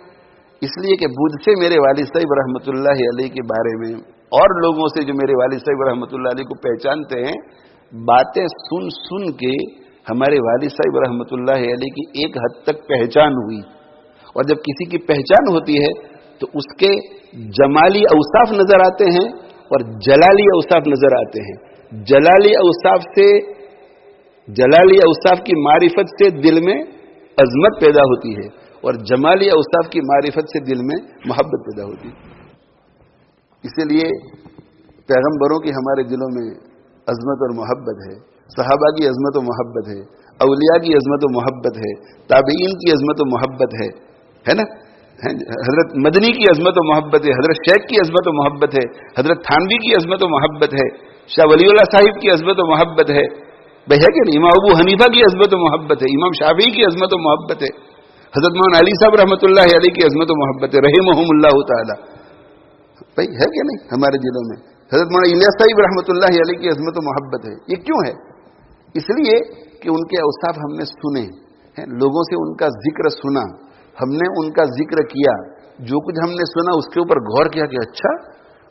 اس لیے کہ بدھ سے میرے والد صاحب رحمۃ اللہ علیہ کے بارے میں اور لوگوں سے جو میرے والد صاحب رحمۃ اللہ علیہ کو پہچانتے ہیں، باتیں سن سن کے ہمارے والد صاحب رحمۃ اللہ علیہ کی ایک حد تک پہچان ہوئی. اور جب کسی کی پہچان ہوتی ہے تو اس کے جمالی اوصاف نظر آتے ہیں اور جلالی اوصاف نظر آتے ہیں. جلالی اوصاف کی معرفت سے دل میں عظمت پیدا ہوتی ہے، اور جمالی اوصاف کی معرفت سے دل میں محبت پیدا ہوتی ہے. اسی لیے پیغمبروں کی ہمارے دلوں میں عظمت اور محبت ہے، صحابہ کی عظمت و محبت ہے، اولیاء کی عظمت و محبت ہے، تابعین کی عظمت و محبت ہے نا. حضرت مدنی کی عظمت و محبت ہے، حضرت شیخ کی عظمت و محبت ہے، حضرت تھانوی کی عظمت و محبت ہے، شاہ ولی اللہ صاحب کی عظمت و محبت ہے. بھائی ہے کہ نہیں؟ امام ابو حنیفہ کی عظمت و محبت ہے، امام شافعی کی عظمت و محبت ہے، حضرت مولانا علی صاحب رحمۃ اللہ علیہ کی عظمت و محبت ہے، رحمہم اللہ تعالی. بھائی ہے کہ نہیں؟ ہمارے دلوں میں حضرت مولانا الیاس صاحب رحمۃ اللہ علیہ کی عظمت و محبت ہے. یہ کیوں ہے؟ اس لیے کہ ان کے اوصاف ہم نے سنے ہیں، لوگوں سے ان کا ذکر سنا، ہم نے ان کا ذکر کیا، جو کچھ ہم نے سنا اس کے اوپر غور کیا کہ اچھا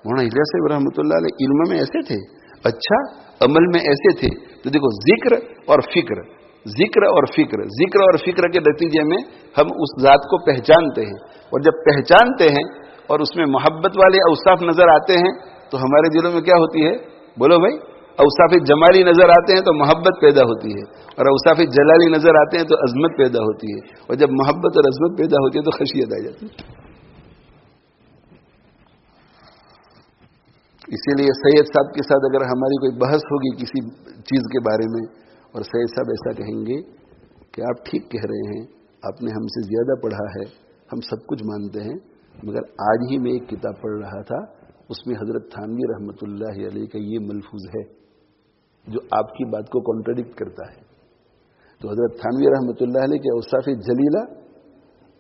مولانا الیاس صاحب رحمۃ اللہ علیہ علم میں ایسے تھے، اچھا عمل میں ایسے تھے. تو دیکھو ذکر اور فکر، ذکر اور فکر، ذکر اور فکر کے نتیجے میں ہم اس ذات کو پہچانتے ہیں. اور جب پہچانتے ہیں اور اس میں محبت والے اوصاف نظر آتے ہیں تو ہمارے دلوں میں کیا ہوتی ہے؟ بولو بھائی. اوصاف جمالی نظر آتے ہیں تو محبت پیدا ہوتی ہے، اور اوصاف جلالی نظر آتے ہیں تو عظمت پیدا ہوتی ہے. اور جب محبت اور عظمت پیدا ہوتی ہے تو خشیت آ جاتی ہے. اسی لیے سید صاحب کے ساتھ اگر ہماری کوئی بحث ہوگی کسی چیز کے بارے میں اور سید صاحب ایسا کہیں گے کہ آپ ٹھیک کہہ رہے ہیں، آپ نے ہم سے زیادہ پڑھا ہے، ہم سب کچھ مانتے ہیں، مگر آج ہی میں ایک کتاب پڑھ رہا تھا، اس میں حضرت تھانوی رحمۃ اللہ علیہ کا یہ ملفوظ ہے جو آپ کی بات کو کانٹرڈکٹ کرتا ہے. تو حضرت تھانوی رحمۃ اللہ علیہ کے اوصاف جلیلہ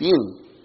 3।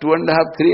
2.5-3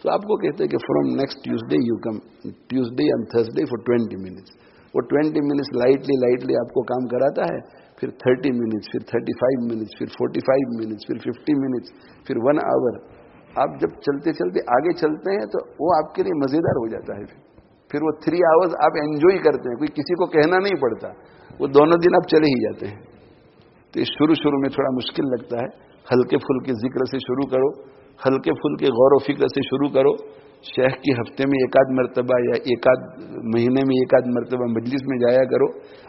تو آپ کو کہتے ہیں کہ from next Tuesday you come Tuesday and Thursday for 20 minutes. وہ 20 منٹس لائٹلی آپ کو کام کراتا ہے، پھر 30 منٹس، پھر 35 منٹس، پھر 45 منٹس، پھر 50 منٹس، پھر 1 آور. آپ جب چلتے چلتے آگے چلتے ہیں تو وہ آپ کے لیے مزیدار ہو جاتا ہے. پھر وہ 3 آورز آپ انجوائے کرتے ہیں، کوئی کسی کو کہنا نہیں پڑتا، وہ دونوں دن آپ چلے ہی جاتے ہیں. تو یہ شروع میں تھوڑا مشکل لگتا ہے. ہلکے پھلکے ذکر سے شروع کرو، ہلکے پھلکے غور و فکر سے شروع کرو. شیخ کی ہفتے میں 1 مرتبہ یا 1 مہینے میں 1 مرتبہ مجلس میں جایا کرو،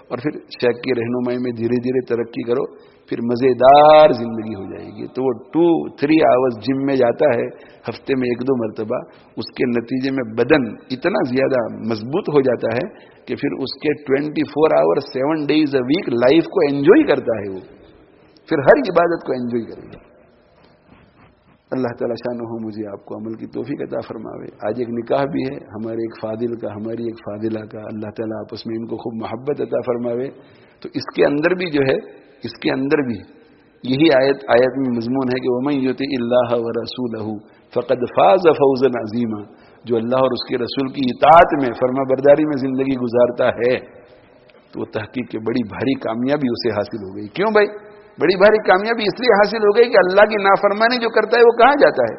اور پھر شیخ کی رہنمائی میں دھیرے دھیرے ترقی کرو، پھر مزیدار زندگی ہو جائے گی. تو وہ 2-3 آورز جم میں جاتا ہے ہفتے میں 1-2 مرتبہ، اس کے نتیجے میں بدن اتنا زیادہ مضبوط ہو جاتا ہے کہ پھر اس کے 24 آور 7 days a week لائف کو انجوائے کرتا ہے. وہ پھر ہر عبادت کو انجوائے کرے گا. اللہ تعالیٰ شانہ مجھے آپ کو عمل کی توفیق عطا فرماوے. آج ایک نکاح بھی ہے ہمارے ایک فاضل کا، ہماری ایک فاضلہ کا. اللہ تعالیٰ آپس میں ان کو خوب محبت عطا فرماوے. تو اس کے اندر بھی جو ہے، اس کے اندر بھی یہی آیت میں مضمون ہے کہ وَمَن يُطِعِ اللَّهَ وَرَسُولَهُ فَقَدْ فَازَ فَوْزًا عَظِيمًا. جو اللہ اور اس کے رسول کی اطاعت میں، فرما برداری میں زندگی گزارتا ہے تو وہ تحقیق کہ بڑی بھاری کامیابی اسے حاصل ہو گئی. کیوں بھائی بڑی بھاری کامیابی اس لیے حاصل ہو گئی کہ اللہ کی نافرمانی جو کرتا ہے وہ کہاں جاتا ہے؟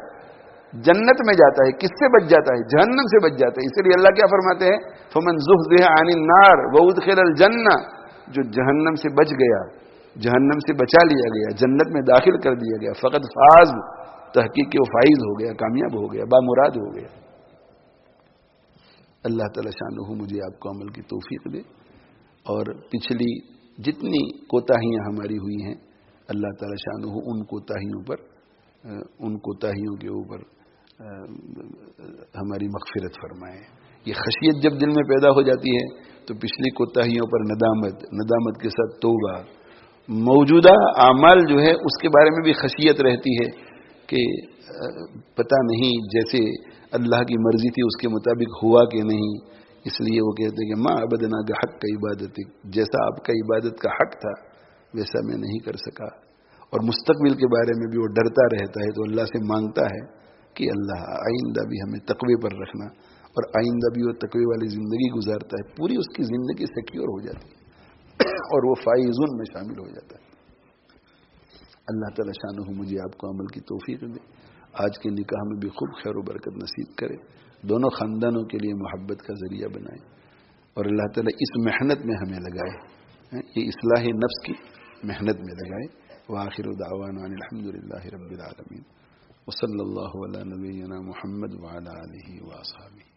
جنت میں جاتا ہے. کس سے بچ جاتا ہے؟ جہنم سے بچ جاتا ہے. اس لیے اللہ کیا فرماتے ہیں؟ فَمَن زُحْزِحَ عَنِ النَّارِ وَأُدْخِلَ الْجَنَّةَ. جو جہنم سے بچ گیا، جہنم سے بچا لیا گیا، جنت میں داخل کر دیا گیا، فقط فاز، تحقیق کہ وہ فائز ہو گیا، کامیاب ہو گیا، بامراد ہو گیا. اللہ تعالی شانہ مجھے آپ کو عمل کی توفیق دے، اور پچھلی جتنی کوتاہیاں ہماری ہوئی ہیں اللہ تعالی شانہ ان کوتاہیوں کے اوپر ہماری مغفرت فرمائے. یہ خشیت جب دل میں پیدا ہو جاتی ہے تو پچھلی کوتاہیوں پر ندامت کے ساتھ توبہ. موجودہ اعمال جو ہے اس کے بارے میں بھی خشیت رہتی ہے کہ پتہ نہیں جیسے اللہ کی مرضی تھی اس کے مطابق ہوا کہ نہیں. اس لیے وہ کہتے ہیں کہ ماں عبدنا کا حق کا عبادت، جیسا آپ کا عبادت کا حق تھا ویسا میں نہیں کر سکا. اور مستقبل کے بارے میں بھی وہ ڈرتا رہتا ہے، تو اللہ سے مانگتا ہے کہ اللہ آئندہ بھی ہمیں تقوی پر رکھنا، اور آئندہ بھی وہ تقوی والی زندگی گزارتا ہے. پوری اس کی زندگی سیکیور ہو جاتی ہے اور وہ فائزون میں شامل ہو جاتا ہے. اللہ تعالی شانہ مجھے آپ کو عمل کی توفیق دے. آج کے نکاح میں بھی خوب خیر و برکت نصیب کرے، دونوں خاندانوں کے لیے محبت کا ذریعہ بنائے، اور اللہ تعالیٰ اس محنت میں ہمیں لگائے، یہ اصلاح نفس کی محنت میں لگائے. وآخر دعوانا الحمدللہ رب العالمین، وصلی اللہ علی نبینا محمد وعلی آلہ واصحابہ.